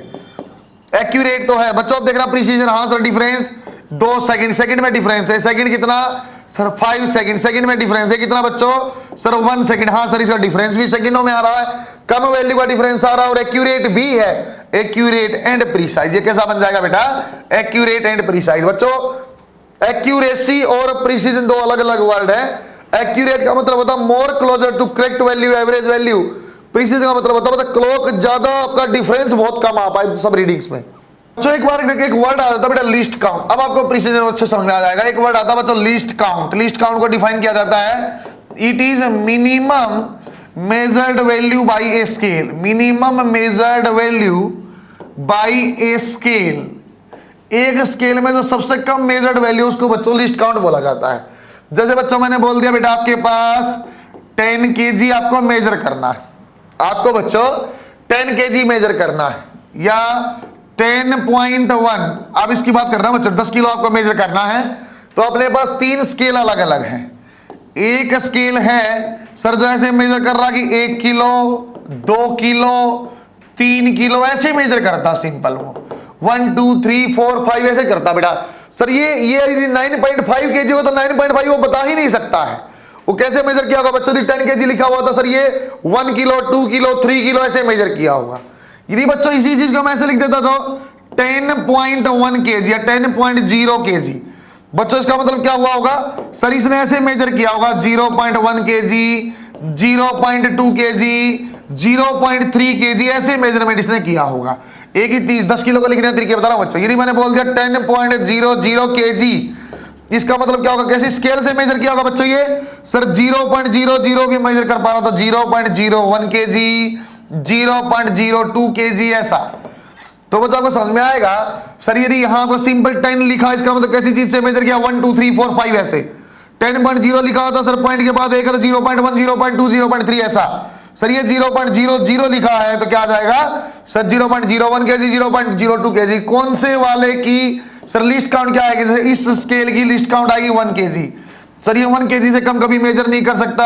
S1: एक्यूरेट तो है बच्चों। अब देखना प्रिसीजन, हाँ सर डिफरेंस 2 सेकंड, सेकंड में डिफरेंस है, सेकंड कितना सर 5 सेकंड, सेकंड में डिफरेंस है कितना बच्चों सर 1 सेकंड। हाँ सर इसका डिफरेंस भी सेकंडों में आ रहा है, कम वैल्यू का डिफरेंस आ रहा है और एक्यूरेट भी है, एक्यूरेट एंड प्रीसाइज। ये कैसा बन जाएगा बेटा? Accurate and precise. बच्चों एक्यूरेसी और प्रिसीजन दो अलग अलग वर्ड है। एक्यूरेट का मतलब होता है more closer to correct value, average value. Precision का मतलब होता है क्लॉक ज्यादा आपका डिफरेंस बहुत कम आ पाए सब रीडिंग्स में। बच्चों एक बार एक वर्ड आ जाता है बेटा लिस्ट काउंट। अब आपको प्रिसीजन अच्छे समझ में आ जाएगा। एक वर्ड आता है बच्चों लिस्ट काउंट। लिस्ट काउंट को डिफाइन किया जाता है, it is minimum measured value by a scale. Minimum measured value by a scale, एक स्केल में जो सबसे कम मेजर्ड वैल्यू उसको बच्चों लिस्ट काउंट बोला जाता है। जैसे बच्चों मैंने बोल दिया बेटा आपके पास 10 kg आपको मेजर करना है, आपको बच्चों 10 kg मेजर करना है या 10.1। अब इसकी बात कर रहा हूं बच्चों 10 किलो आपको मेजर करना है तो अपने पास 3 स्केल अलग अलग हैं। एक स्केल है सर जो ऐसे मेजर कर रहा कि 1 किलो 2 किलो 3 किलो ऐसे मेजर करता, सिंपल वो 1 2 3 4 5 ऐसे करता बेटा। सर ये 9.5 kg हो तो 9.5 वो बता ही नहीं सकता है, वो कैसे मेजर किया होगा बच्चों? 10 kg लिखा हुआ था सर ये 1 किलो 2 किलो 3 किलो ऐसे मेजर किया होगा। यदि बच्चों इसी चीज को मैं ऐसे लिख देता तो 10.1 kg या 10.0 kg, बच्चों इसका मतलब क्या हुआ होगा? सर इसने ऐसे मेजर किया होगा 0.1 kg 0.2 kg 0.3 kg ऐसे मेजरमेंट इसने किया होगा। एक ही 10 किलो को लिखने का तरीके बता रहा हूं बच्चों। यदि मैंने बोल दिया 10.00 kg, इसका मतलब क्या होगा? कैसे स्केल से मेजर किया होगा बच्चों? ये सर 0.00 भी मेजर कर पा रहा था, 0.01 kg 0.02 kg ऐसा। तो बच्चों आपको समझ में आएगा। सर यदि यहां पर सिंपल 10 लिखा, इसका मतलब कैसी चीज से मेजर किया? 1 2 3 4 5 ऐसे। 10.0 लिखा होता सर पॉइंट के बाद एक 0.1 0.2 0.3 ऐसा। सर ये 0.00 लिखा है तो क्या आ जाएगा सर 0.01 kg 0.02 kg। कौन से वाले की सर लिस्ट काउंट क्या आएगी? सर इस स्केल की लिस्ट काउंट आएगी 1 kg। सर ये 1 kg से कम कभी मेजर नहीं कर सकता,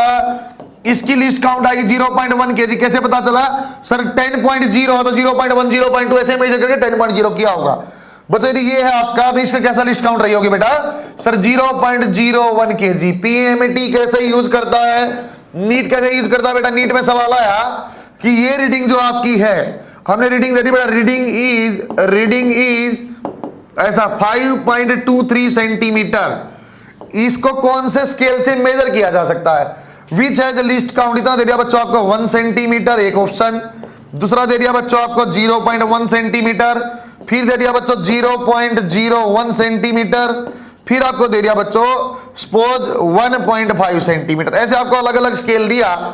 S1: इसकी लिस्ट काउंट आएगी 0.1 kg। कैसे पता चला? सर 10.0 हो तो 0.1 0.2 ऐसे मेजर करके 10.0 किया होगा। बच्चों ये है आपका, तो इसका कैसा लिस्ट काउंट रही होगी बेटा? Sir 0.01 kg। पीएमटी कैसे यूज करता है, नीट कैसे यूज करता है बेटा? नीट में सवाल आया कि ये रीडिंग जो आपकी है, हमने रीडिंग दे दी बेटा, रीडिंग इज ऐसा 5.23 सेंटीमीटर। इसको कौन से स्केल से मेजर किया जा सकता है? Which has list count. इतना दे दिया बच्चों आपको 1 सेंटीमीटर एक ऑप्शन, दूसरा दे दिया बच्चों आपको 0.1 सेंटीमीटर, फिर दे दिया बच्चों 0.01 सेंटीमीटर, फिर आपको दे दिया बच्चों सपोज 1.5 सेंटीमीटर। ऐसे आपको अलग अलग स्केल दिया,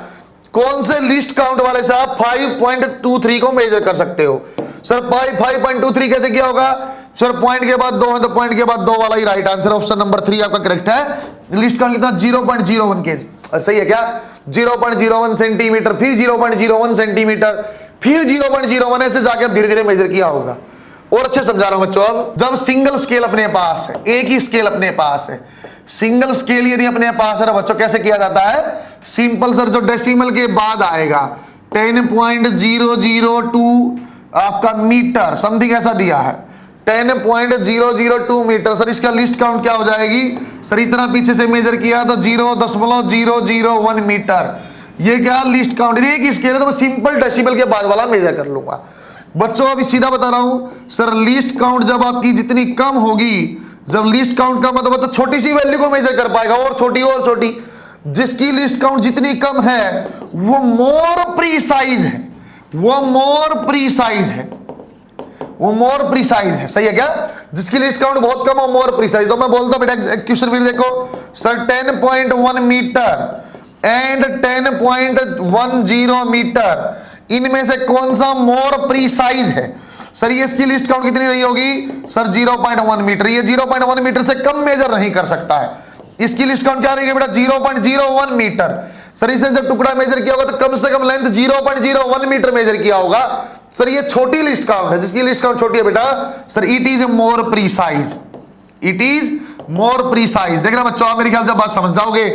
S1: कौन से लिस्ट काउंट वाले से आप 5.23 को मेजर कर सकते हो? सर 5.23 कैसे किया होगा? सर पॉइंट के बाद 2 है तो पॉइंट के बाद 2 वाला ही राइट आंसर, ऑप्शन नंबर 3 आपका करेक्ट है। लिस्ट काउंट कितना? 0.01 kg। सही है क्या? 0.01 सेंटीमीटर, फिर 0.01 सेंटीमीटर, फिर 0.01 ऐसे जाके अब धीरे धीरे मेजर किया होगा। और अच्छे समझा रहा हूं बच्चों। अब जब सिंगल स्केल अपने पास है, एक ही स्केल अपने पास है, सिंगल स्केल यदि अपने पास है बच्चों कैसे किया जाता है? सिंपल सर जो डेसिमल के बाद आएगा 10.002 आपका मीटर समथिंग ऐसा दिया है, 10.002 मीटर। सर इसका लिस्ट काउंट क्या हो जाएगी? सर इतना पीछे से मेजर किया तो 0.001 मीटर। ये क्या लिस्ट काउंट? एक स्केल है तो मैं सिंपल डेसिमल के बाद वाला मेजर कर लूंगा। बच्चों अभी सीधा बता रहा हूं सर, लिस्ट काउंट जब आपकी जितनी कम होगी, जब लिस्ट काउंट का मतलब तो छोटी सी वैल्यू को मेजर कर पाएगा, और छोटी। जिसकी लिस्ट काउंट जितनी कम है वो मोर प्रीसाइज है, वो मोर प्रीसाइज है। सही है क्या? जिसकी लिस्ट काउंट बहुत कम हो मोर प्रीसाइज। तो मैं बोलता बेटा क्वेश्चन फिर देखो सर 10.1 मीटर एंड 10.10 मीटर, इनमें से कौन सा मोर प्रीसाइज है? सर ये इसकी लिस्ट काउंट कितनी रही होगी? Sir 0.1 metre. ये 0.1 मीटर से कम मेजर नहीं कर सकता है, इसकी लिस्ट काउंट क्या रहेगी बेटा? 0.01 मीटर। सर इसने जब टुकड़ा मेजर किया होगा तो कम से कम लेंथ 0.01 मीटर मेजर किया होगा। सर ये छोटी लिस्ट काउंट है, जिसकी लिस्ट काउंट छोटी है बेटा, sir it is more precise, it is more precise. देख रहे बच्चों, आप मेरे ख्याल से बात समझ जाओगे।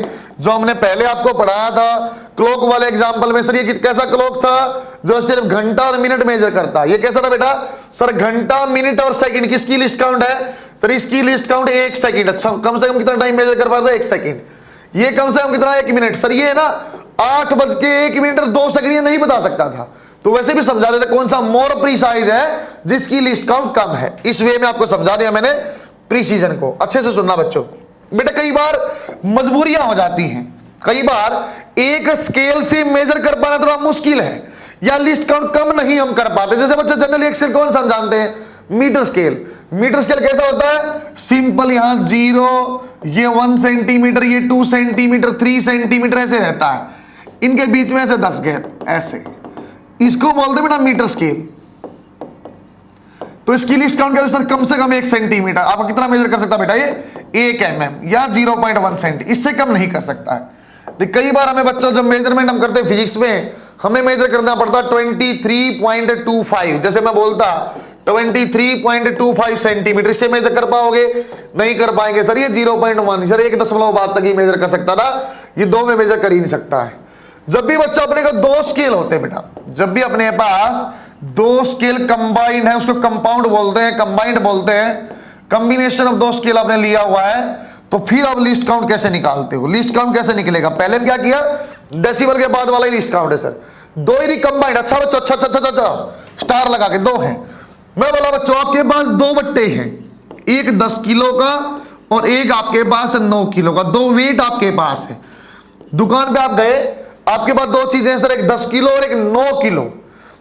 S1: जो हमने पहले आपको पढ़ाया था क्लॉक वाले एग्जांपल में, सर ये कैसा क्लॉक था जो सिर्फ घंटा और मिनट मेजर करता है। ये कैसा था बेटा? सर घंटा, मिनट और सेकंड। किसकी लिस्ट काउंट है? सर इसकी लिस्ट काउंट 1 सेकंड। अच्छा, कम से कम कितना टाइम मेजर कर पाता है? 1 सेकंड। ये कम से कम कितना? 1 मिनट। सर ये है ना 8:01 और 2 सेकंड, ये नहीं बता सकता था, तो वैसे भी समझा देते कौन सा मोर प्रीसाइज है जिसकी लिस्ट काउंट कम है। इस वे में आपको समझा दिया मैंने प्रीसीजन को। अच्छे से सुनना बच्चों। बेटा कई बार मजबूरियां हो जाती हैं, कई बार एक स्केल से मेजर कर पाना थोड़ा मुश्किल है, या लिस्ट काउंट कम नहीं हम कर पाते। जैसे बच्चे जनरली एक स्केल कौन सा हम जानते हैं? Metre scale. मीटर स्केल कैसा होता है? सिंपल, यहां 0, ये 1 सेंटीमीटर, ये 2 सेंटीमीटर, 3 सेंटीमीटर ऐसे रहता है, इनके बीच में ऐसे 10 गैप ऐसे, इसको बोलते बेटा मीटर स्केल। तो इसकी लिस्ट काउंट करते सर कम से कम 1 सेंटीमीटर। आप कितना मेजर कर सकता बेटा? ये 1 mm या 0.1 सेंटी, इससे कम नहीं कर सकता है। लेकिन कई बार हमें बच्चों जब मेजरमेंट हम करते हैं फिजिक्स में, हमें मेजर करना पड़ता 23.25। जैसे मैं बोलता 23.25 सेंटीमीटर, इससे मेजर कर पाओगे? नहीं कर पाएंगे सर। ये 0.1, सर 1 बाद तक ही मेजर कर सकता था, ये 2 में मेजर कर ही नहीं सकता है। जब भी बच्चा अपने का 2 स्केल होते हैं बेटा, जब भी अपने पास 2 स्केल कंबाइंड है, उसको कंपाउंड बोलते हैं, कंबाइंड बोलते हैं, कॉम्बिनेशन ऑफ 2 स्केल आपने लिया हुआ है, तो फिर आप लिस्ट काउंट कैसे निकालते हो? लिस्ट काउंट कैसे निकलेगा? पहले क्या किया? डेसिमल के बाद वाला ही लिस्ट काउंट है सर, 2 ही कंबाइंड। अच्छा बच्चों, अच्छा स्टार लगा के 2 है। मैं बोला बच्चों आपके पास 2 बट्टे हैं, एक 10 किलो का और एक आपके पास 9 किलो का, 2 वेट आपके पास है। दुकान पे आप गए, आपके पास 2 चीजें हैं सर, एक 10 किलो और एक 9 किलो।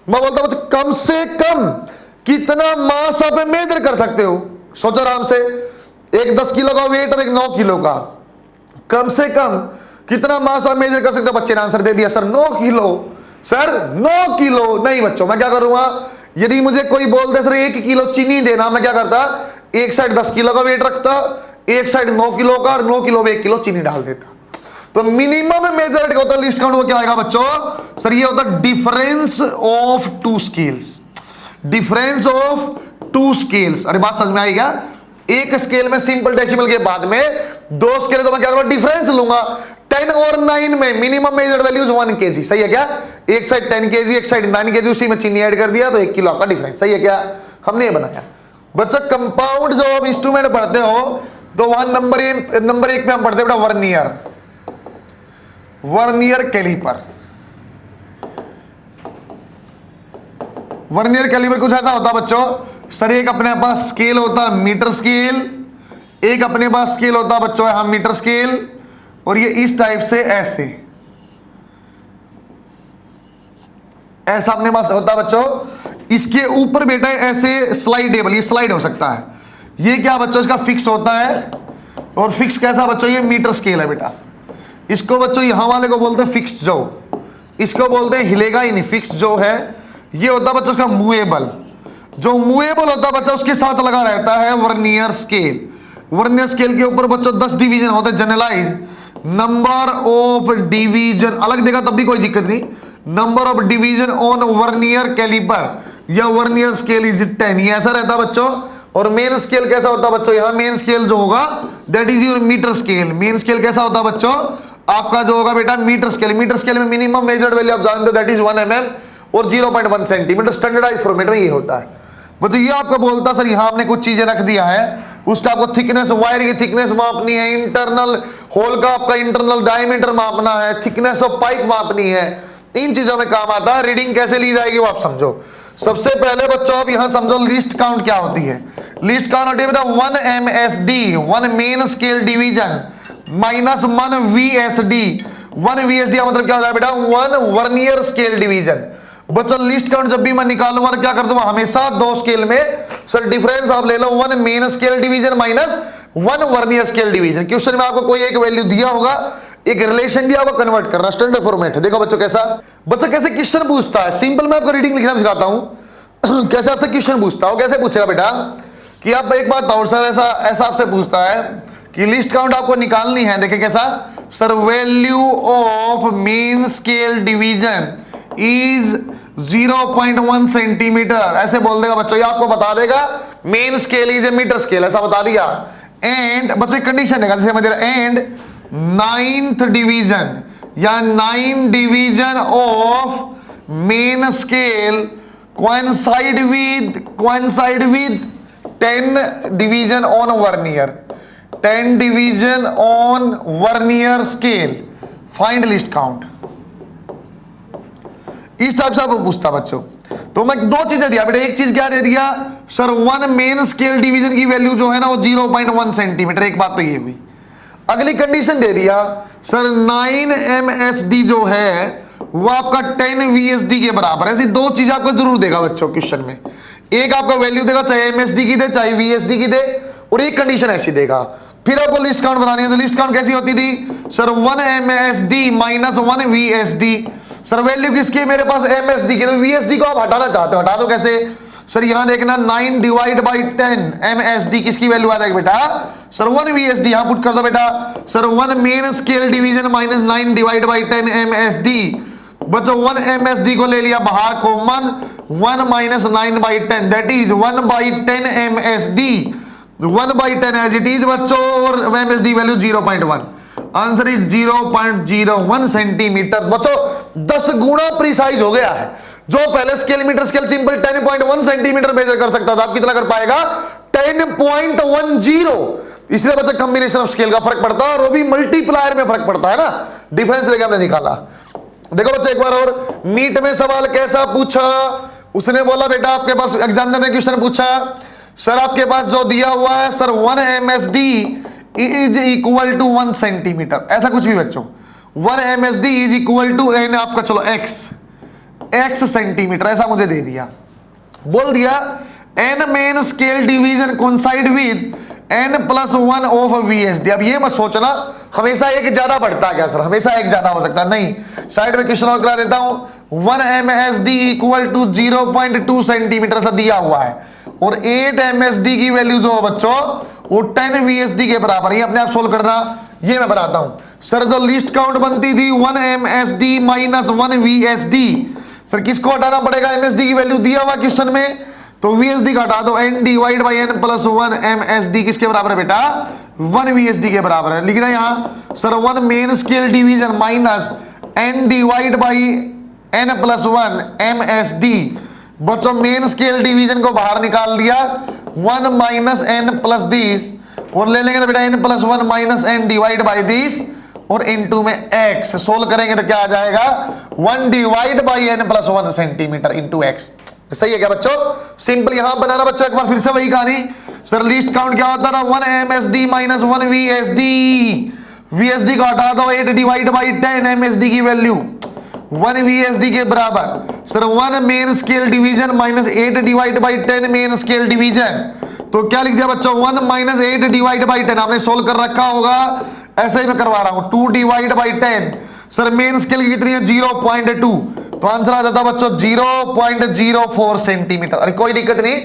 S1: मैं बोलता हूं कम से कम कितना मास आप मेजर कर सकते हो? सोचो आराम से, एक 10 किलो का वेट और एक 9 किलो का, कम से कम कितना मास आप मेजर कर सकते हो? बच्चे ने आंसर दे दिया सर 9 किलो। सर 9 किलो नहीं बच्चों, मैं क्या करूंगा? यदि मुझे कोई बोल दे सर 1 किलो चीनी देना, मैं क्या करता? एक साइड 10 किलो का वेट रखता, एक साइड 9 किलो का, और 9 किलो में 1 किलो चीनी डाल देता। तो मिनिमम मेजर्ड होता है लिस्ट काउंट, वो क्या आएगा बच्चों? सर ये होता है difference of 2 scales. Difference of 2 scales. अरे बात समझ में आई क्या? एक स्केल में सिंपल डेसिमल के बाद में 2 स्केल, तो मैं क्या करूंगा? डिफरेंस लूंगा। 10 और 9 में मिनिमम मेजर्ड वैल्यूज 1 kg, सही है क्या? एक साइड 10 kg, एक साइड 9 kg, उसी में चीनी ऐड कर दिया तो 1 किलो आपका डिफरेंस, सही है क्या? हमने ये बनाया। बच्चा कंपाउंड जो आप इंस्ट्रूमेंट पढ़ते हो, तो वहां नंबर 1 में हम पढ़ते हैं vernier, vernier calliper. Vernier calliper कुछ ऐसा होता है बच्चों, सर एक अपने पास स्केल होता है मीटर स्केल, एक अपने पास स्केल होता है बच्चों हम मीटर स्केल, और ये इस टाइप से ऐसे ऐसा अपने पास होता है बच्चों। इसके ऊपर बेटा ऐसे स्लाइडेबल, ये स्लाइड हो सकता है। ये क्या बच्चों? इसका फिक्स होता है, और फिक्स कैसा बच्चों? ये मीटर स्केल है बेटा। इसको बच्चों यहां वाले को बोलते हैं फिक्स, जो इसको बोलते हैं हिलेगा ही नहीं। फिक्स जो है ये होता है बच्चों उसका मूवेबल। जो मूवेबल होता है बच्चा उसके साथ लगा रहता है वर्नियर स्केल। वर्नियर स्केल के ऊपर बच्चों 10 डिवीजन होते हैं। जनरलाइज नंबर ऑफ डिवीजन अलग देगा तब भी कोई दिक्कत नहीं। Number of division on vernier calliper या वर्नियर स्केल इज 10, ये ऐसा रहता है बच्चों। और मेन स्केल कैसा होता है बच्चों? यहां मेन स्केल जो होगा that is your metre scale. Main scale कैसा होता है बच्चों? आपका जो होगा बेटा मीटर स्केल। मीटर स्केल में मिनिमम मेजर्ड वैल्यू आप जानते हो दैट इज 1 mm और 0.1 सेंटीमीटर। स्टैंडर्डाइज फॉर्मेट में ये होता है बच्चों। ये आपको बोलता सर यहां हमने कुछ चीजें रख दिया है, उसका आपको थिकनेस, वायर की थिकनेस मापनी है, इंटरनल होल का आपका इंटरनल डायमीटर मापना है, थिकनेस ऑफ पाइप मापनी है। इन चीजों में काम आता है। रीडिंग कैसे ली जाएगी वो आप समझो। सबसे पहले बच्चों आप यहां समझो लिस्ट काउंट क्या होती है। लिस्ट काउंट होती है बेटा 1 MSD, 1 main scale division minus 1 VSD। 1 VSD का मतलब क्या होता है बेटा? 1 वर्नियर स्केल डिवीजन। बच्चों लिस्ट काउंट जब भी मैं निकालूंगा क्या कर दूंगा? हमेशा 2 स्केल में सर डिफरेंस आप ले लो 1 main scale division minus 1 vernier scale division. Question में आपको कोई एक वैल्यू दिया होगा, एक रिलेशन दिया होगा, कन्वर्ट करना, स्टैंडर्ड फॉर्मेट है। देखो बच्चों कैसा बच्चा कैसे क्वेश्चन पूछता है। सिंपल मैं आपको रीडिंग लिखना सिखाता हूं कैसे आपसे क्वेश्चन पूछता हूं। कैसे पूछेगा बेटा कि आप एक बात और सर ऐसा आपसे पूछता है कि लिस्ट काउंट आपको निकालनी है। देखिए कैसा sir, value of main scale division is 0.1 centimetre, ऐसे बोल देगा बच्चों। ये आपको बता देगा main scale is a metre scale, ऐसा बता दिया। एंड बच्चों एक कंडीशन है जैसे मैं दे रहा एंड 9th डिवीजन या 9 division of main scale coincide with 10 division on vernier, 10 division on vernier scale, find least count। इस टाइप से आपको पूछता बच्चों। तो मैं दो चीजें दिया बेटा, एक चीज क्या दे दिया sir, one main scale division की वैल्यू जो है ना वो 0.1 सेंटीमीटर, एक बात तो ये हुई। अगली कंडीशन दे दिया सर 9 MSD जो है वो आपका 10 VSD के बराबर है। ऐसी दो चीज आपको जरूर देगा बच्चों क्वेश्चन में, एक आपका वैल्यू देगा चाहे MSD की दे चाहे VSD की दे, और एक कंडीशन ऐसी देगा। फिर आपको लिस्ट काउंट बनानी है, तो लिस्ट काउंट कैसी होती थी sir 1 MSD minus 1 VSD। Sir value किसकी है मेरे पास MSD की, तो VSD को आप हटाना चाहते हो, हटा दो कैसे सर, यहां देखना 9 डिवाइड बाई 10 MSD किसकी वैल्यू आ जाएगी बेटा सर 1 VSD, यहां पुट कर दो बेटा sir 1 main scale division minus 9 divide by 10 MSD। बच्चों 1 MSD को ले लिया बाहर कॉमन, 1 minus 9 by 10 that is 1 by 10 MSD, 1 by 10 as it is बच्चों, और MSD value 0.1, answer is 0.01 centimetre. बच्चों 10 गुना प्रिसाइज हो गया है, जो पहले scale metre scale simple 10.1 centimetre measure कर सकता था, आप कितना कर पाएगा 10.10। इसलिए बच्चों कॉम्बिनेशन ऑफ स्केल का फर्क पड़ता है, और वो भी मल्टीप्लायर में फर्क पड़ता है ना, डिफरेंस लेके हमने निकाला। देखो बच्चे एक बार और, नीट में सवाल कैसा पूछा, उसने बोला बेटा आपके पास एग्जामिनर ने क्वेश्चन पूछा सर आपके पास जो दिया हुआ है sir 1 MSD is equal to 1 centimetre, ऐसा कुछ भी बच्चों 1 MSD is equal to N आपका चलो x सेंटीमीटर, ऐसा मुझे दे दिया, बोल दिया n main scale division coincide with n+1 of VSD। अब ये मत सोचना हमेशा एक ज्यादा बढ़ता है क्या सर, हमेशा एक ज्यादा हो सकता है, नहीं, साइड में क्वेश्चन और करा देता हूं 1 MSD इक्वल टू 0.2 सेंटीमीटर सा दिया हुआ है, और 8 MSD की वैल्यू जो बच्चों वो 10 VSD के बराबर, ये अपने आप सोल्व करना, ये मैं बनाता हूं सर। जो लिस्ट काउंट बनती थी 1 MSD माइनस 1 VSD, सर किसको हटाना पड़ेगा, MSD की वैल्यू दिया हुआ क्वेश्चन में, तो VSD का हटा दो, n divide by n+1 MSD किसके बराबर है बेटा 1 VSD के बराबर है। लिखना यहां sir 1 main scale division minus n divide by n+1 MSD। बच्चों मेन स्केल डिवीजन को बाहर निकाल लिया, 1 माइनस n प्लस दिस, और ले लेंगे तो बेटा n+1 minus n divide by this, और इनटू में x, सोल्व करेंगे तो क्या आ जाएगा 1 divide by n+1 centimetre into x। सही है क्या बच्चों, सिंपल यहां बनाना बच्चों, एक बार फिर से वही कहानी सर, लिस्ट काउंट क्या होता था 1 MSD माइनस 1 VSD, VSD को हटा दो, 8 डिवाइड बाई 10 MSD की वैल्यू 1 VSD के बराबर sir 1 main scale division minus 8 divide by 10 main scale division, तो क्या लिख दिया बच्चों 1 माइनस 8 डिवाइड बाई 10, आपने सोल्व कर रखा होगा, ऐसे ही मैं करवा रहा हूं 2 divide by 10, sir main scale की कितनी है 0.2, तो आंसर आ जाता बच्चों 0.04 सेंटीमीटर। अरे कोई दिक्कत नहीं,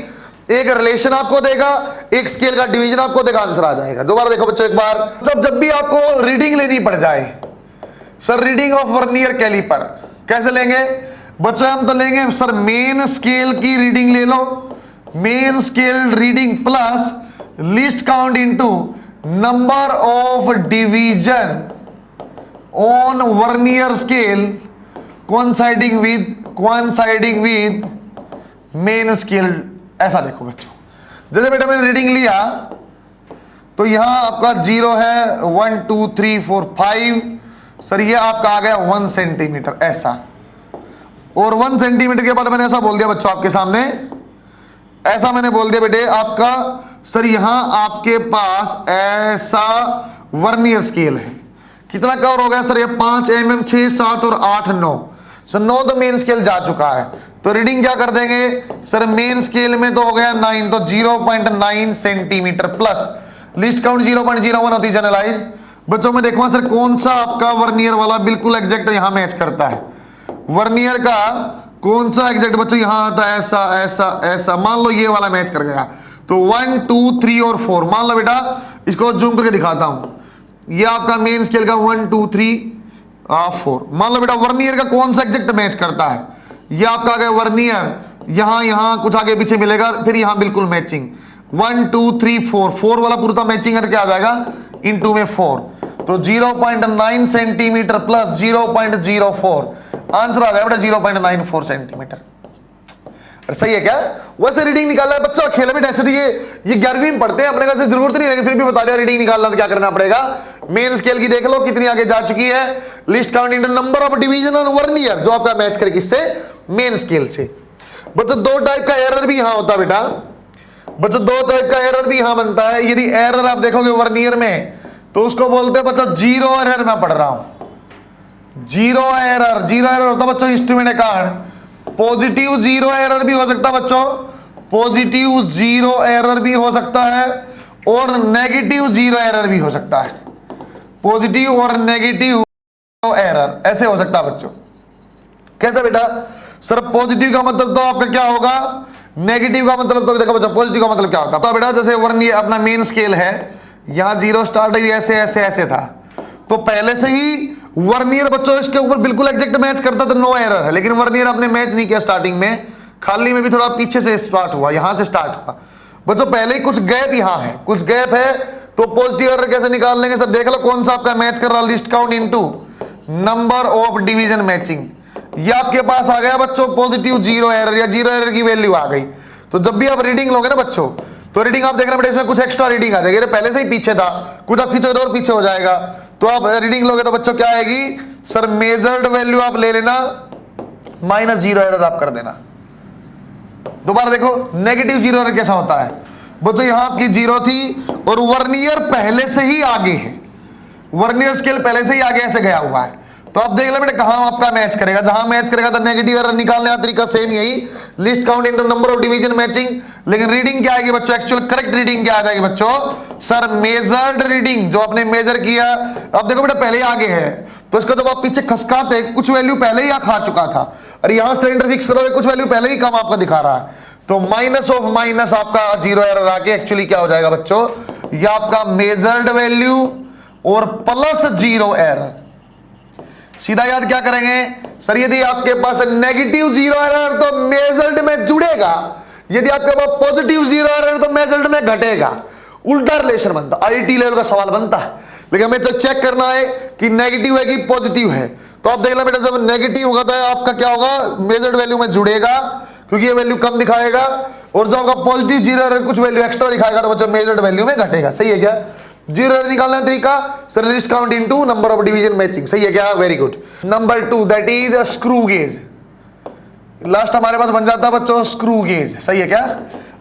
S1: एक रिलेशन आपको देगा, एक स्केल का डिवीजन आपको देगा, आंसर आ जाएगा। दोबारा देखो बच्चों एक बार, जब भी आपको रीडिंग लेनी पड़ जाए sir, reading of vernier calliper कैसे लेंगे बच्चों, हम तो लेंगे सर मेन स्केल की रीडिंग ले लो, main scale reading plus least count into number of division on vernier scale coinciding with main scale. ऐसा देखो बच्चों, जैसे बेटा मैंने रीडिंग लिया तो यहां आपका 0 है, 1 2 3 4 5, सर ये आपका आ गया 1 सेंटीमीटर ऐसा, और 1 सेंटीमीटर के बाद मैंने ऐसा बोल दिया बच्चों आपके सामने, ऐसा मैंने बोल दिया बेटे आपका सर यहां आपके पास ऐसा वर्नियर स्केल है, कितना कवर हो गया सर ये 5 mm 6 7 और 8 9, सर 9 तो मेन स्केल जा चुका है, तो रीडिंग क्या कर देंगे सर मेन स्केल में तो हो गया 9, तो 0.9 सेंटीमीटर प्लस लिस्ट काउंट 0.01 होती जनरलाइज। बच्चों में देखो सर कौन सा आपका वर्नियर वाला बिल्कुल एग्जैक्ट यहां मैच करता है, वर्नियर का कौन सा एग्जैक्ट बच्चों यहां आता है ऐसा ऐसा ऐसा, मान लो ये वाला मैच कर गया, तो 1 2 3 और 4 मान लो बेटा, इसको जूम करके दिखाता हूं, ये आपका मेन स्केल का 1 2 3 4, मान लो बेटा वर्नियर का कौन सा एग्जैक्ट मैच करता है, ये आपका आ गया वर्नियर, यहां कुछ आगे पीछे मिलेगा, फिर यहां बिल्कुल मैचिंग, 1 2 3 4, 4 वाला पूरा मैचिंग है तो क्या आ जाएगा इनटू में 4, तो 0.9 सेंटीमीटर प्लस 0.04, आंसर आ जाएगा बेटा 0.94 सेंटीमीटर। सही है क्या? वैसे रीडिंग निकालना है बच्चा खेल में ऐसे ये 11वीं में पढ़ते हैं, अपने का से जरूरत नहीं है, फिर भी बता दिया रीडिंग निकालना तो क्या करना पड़ेगा। मेन स्केल की देख लो कितनी आगे जा चुकी है, list count into number of division on vernier, जो आपका मैच करे किससे, मेन स्केल से। बच्चों दो टाइप का एरर भी यहां होता है बेटा, बच्चों दो टाइप का एरर भी यहां बनता है। यदि एरर आप देखोगे वर्नियर में तो उसको बोलते हैं बच्चों जीरो एरर, मैं पढ़ रहा हूं जीरो एरर। जीरो एरर होता है बच्चों instrument account, positive zero error भी हो सकता है बच्चों, पॉजिटिव जीरो एरर भी हो सकता है और नेगेटिव जीरो एरर भी हो सकता है, पॉजिटिव और नेगेटिव एरर ऐसे हो सकता है बच्चों। कैसे बेटा? सर पॉजिटिव का मतलब तो आपका क्या होगा, नेगेटिव का मतलब तो देखो बच्चों पॉजिटिव का मतलब क्या होता है। तो बेटा जैसे वर्नियर अपना मेन स्केल है, यहां जीरो स्टार्ट है, ऐसे ऐसे ऐसे था, तो पहले से ही वर्नियर बच्चों इसके ऊपर बिल्कुल एग्जैक्ट मैच करता तो नो एरर है, लेकिन वर्नियर आपने मैच नहीं किया स्टार्टिंग में, खाली में भी थोड़ा पीछे से स्टार्ट हुआ, यहां से स्टार्ट हुआ बच्चों, पहले ही कुछ गैप यहां है, कुछ गैप है, तो पॉजिटिव एरर कैसे निकाल लेंगे सर? देख लो कौन सा आपका मैच कर रहा है, list count into number of division matching, ये आपके पास आ गया बच्चों पॉजिटिव जीरो एरर या जीरो एरर की वैल्यू आ गई। तो जब भी आप रीडिंग लोगे ना बच्चों, तो रीडिंग आप देखना बेटा इसमें कुछ एक्स्ट्रा रीडिंग आ जाएगी, पहले से ही पीछे था, कुछ आप खींचोगे तो और पीछे हो जाएगा, तो आप रीडिंग लोगे तो बच्चों क्या आएगी सर, मेजर्ड वैल्यू आप ले लेना माइनस जीरो एरर आप कर देना। दोबारा देखो नेगेटिव जीरो एरर कैसा होता है बच्चों, यहां आपकी जीरो थी और वर्नियर पहले से ही आगे है, वर्नियर स्केल पहले से ही आगे ऐसे गया हुआ है, तो आप देख लो बेटा कहां आपका मैच करेगा, जहां मैच करेगा तो नेगेटिव एरर निकालने का तरीका सेम यही, list count into number of division matching, लेकिन रीडिंग क्या आएगी बच्चों, एक्चुअल करेक्ट रीडिंग क्या आ जाएगी बच्चों, सर मेजर्ड रीडिंग, जो आपने मेजर किया। अब देखो बेटा पहले ही आगे है, तो इसको जब आप पीछे खसकाते कुछ वैल्यू पहले ही खा चुका था, और यहां सिलेंडर फिक्स करोगे कुछ वैल्यू पहले ही कम आपका दिखा रहा है, तो माइनस ऑफ माइनस आपका जीरो एरर आके एक्चुअली क्या हो जाएगा बच्चों, ये आपका मेजर्ड वैल्यू और प्लस जीरो एरर। सीधा याद क्या करेंगे सर, यदि आपके पास नेगेटिव जीरो एरर तो मेजर्ड में जुड़ेगा, यदि आपके पास पॉजिटिव जीरो एरर तो मेजर्ड में घटेगा, उल्टा रिलेशन बनता, आईटी लेवल का सवाल बनता है, लेकिन हमें चेक करना है कि नेगेटिव है कि पॉजिटिव है। तो आप देख लो बेटा जब नेगेटिव होगा तो आपका क्या होगा, मेजर्ड वैल्यू में जुड़ेगा क्योंकि ये वैल्यू कम दिखाएगा, और जब आपका पॉजिटिव जीरो एरर कुछ वैल्यू एक्स्ट्रा दिखाएगा तो बच्चा मेजर्ड वैल्यू में घटेगा। सही है क्या? जीरो एरर निकालने का तरीका sir, list count into number of division matching. सही है क्या? Very good. Number 2 that is screw gauge, last हमारे पास बन जाता है बच्चों स्क्रू गेज। सही है क्या?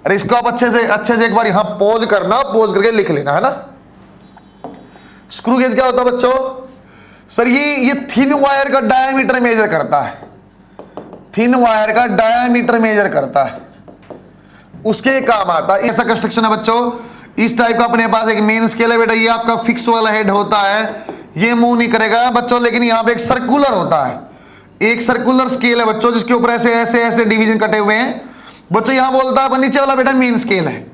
S1: अरे इसको आप अच्छे से एक बार यहां पॉज करना, पॉज करके लिख लेना है ना। स्क्रू गेज क्या होता है बच्चों? सर ये थिन वायर का डायामीटर मेजर करता है, थिन वायर का डायामीटर मेजर करता है, उसके काम आता है। ऐसा कंस्ट्रक्शन है बच्चों, इस टाइप का अपने पास एक मेन स्केल है बेटा, ये आपका फिक्स वाला हेड होता है, ये मूव नहीं करेगा बच्चों, लेकिन यहां पे एक सर्कुलर होता है, एक सर्कुलर स्केल है बच्चों, जिसके ऊपर ऐसे ऐसे ऐसे डिवीजन कटे हुए हैं बच्चों। यहां बोलता है नीचे वाला बेटा मेन स्केल है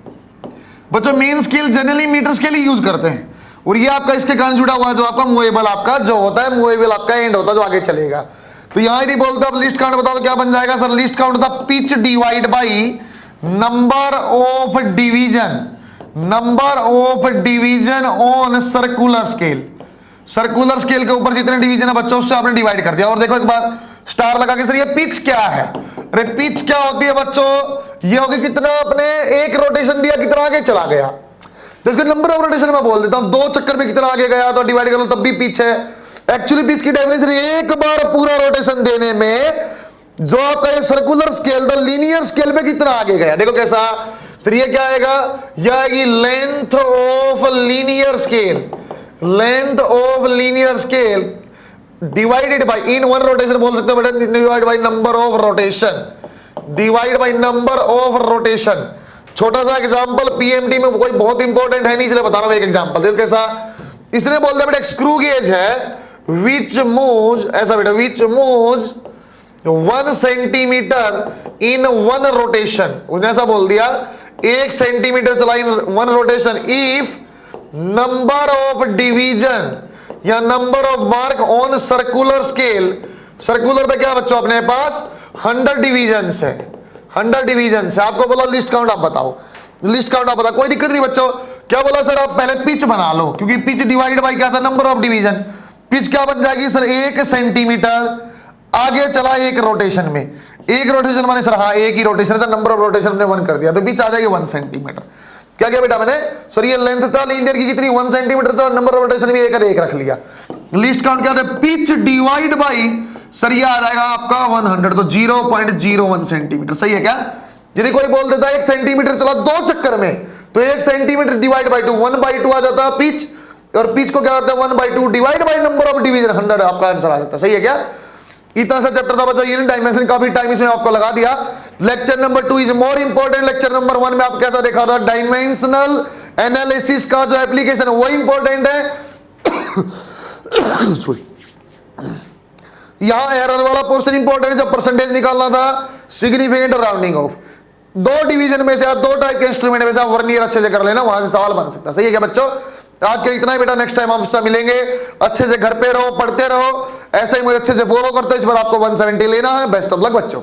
S1: बच्चों, main scale generally metre scale ही यूज करते हैं, और ये आपका इसके कारण जुड़ा हुआ है जो आपका मूवेबल आपका जो होता है, मूवेबल आपका एंड होता है जो आगे चलेगा। तो यहां यदि बोलते हैं लिस्ट काउंट बताओ तो क्या बन जाएगा सर, लिस्ट काउंट होता pitch divide by number of division, number of division on circular scale. Circular scale के ऊपर जितने डिवीजन है बच्चों उससे आपने डिवाइड कर दिया। और देखो एक बार स्टार लगा के सर ये पिच क्या है, अरे पिच क्या होती है बच्चों, ये होगी कितना आपने एक रोटेशन दिया कितना आगे चला गया, तो इसके नंबर ऑफ रोटेशन मैं बोल देता हूं, 2 चक्कर में कितना आगे गया तो डिवाइड कर लो तब भी पिच है। एक्चुअली पिच की डेफिनेशन एक बार पूरा रोटेशन देने में जो आपका ये सर्कुलर स्केल था लीनियर स्केल में कितना आगे गया। देखो कैसा सर, ये क्या आएगा, यह आएगी length of linear scale, length of linear scale divided by in one rotation बोल सकते हो बेटा, divide by number of rotation, divide by number of rotation. छोटा सा एग्जांपल पीएमटी में कोई बहुत इंपॉर्टेंट है नहीं इसलिए बता रहा हूं एक एग्जांपल। देखो कैसा, इसने बोल दिया बेटा एक स्क्रू गेज है विच मूव्स, ऐसा बेटा which moves 1 centimetre in 1 rotation, उसने ऐसा बोल दिया 1 सेंटीमीटर चला in 1 rotation if number of division या number of mark on circular scale, circular पे क्या बच्चों अपने पास 100 डिवीजन है, 100 डिवीजन है। आपको बोला लिस्ट काउंट आप बताओ, लिस्ट काउंट आप बता, कोई दिक्कत नहीं बच्चों। क्या बोला सर, आप पहले पिच बना लो, क्योंकि पिच डिवाइड बाई क्या था, नंबर ऑफ डिवीजन। पिच क्या बन जाएगी सर, 1 सेंटीमीटर आगे चला एक रोटेशन में। एक रोटेशन माने सर हाँ एक ही रोटेशन है, तो नंबर ऑफ रोटेशन हमने 1 कर दिया, तो पिच आ जाएगी 1 सेंटीमीटर। क्या किया बेटा मैंने, सर ये लेंथ था लीनियर की कितनी 1 सेंटीमीटर, तो नंबर ऑफ रोटेशन भी एक रख लिया। लिस्ट काउंट क्या था, पिच डिवाइड बाई सर ये आ जाएगा आपका 100, तो 0.01 सेंटीमीटर। सही है क्या। यदि कोई बोल देता है 1 सेंटीमीटर चला 2 चक्कर में, तो 1 सेंटीमीटर डिवाइड बाई 2 1/2 आ जाता है पिच, और पिच को क्या करते हैं 1/2 divide by number of division 100, आपका आंसर आ जाता है। सही है क्या। इतना सा चैप्टर था बच्चा, यूनिट डायमेंशन का भी टाइम इसमें आपको लगा दिया। Lecture number 2 is more important. Lecture number 1 में आप कैसा देखा था, डायमेंशनल एनालिसिस का जो एप्लीकेशन वो इंपॉर्टेंट है। यहां एरर वाला पोर्शन इंपॉर्टेंट है, जब परसेंटेज निकालना था, सिग्निफिकेंट राउंडिंग ऑफ। 2 डिवीजन में से 2 टाइप के इंस्ट्रूमेंट में से आप वर्नियर अच्छे से कर लेना, वहां से सवाल बन सकता है। सही है क्या बच्चों। आज के इतना ही बेटा, नेक्स्ट टाइम आपसे मिलेंगे। अच्छे से घर पे रहो, पढ़ते रहो, ऐसे ही मुझे अच्छे से फॉलो करते हो। इस बार आपको 170 लेना है। बेस्ट ऑफ लक बच्चों।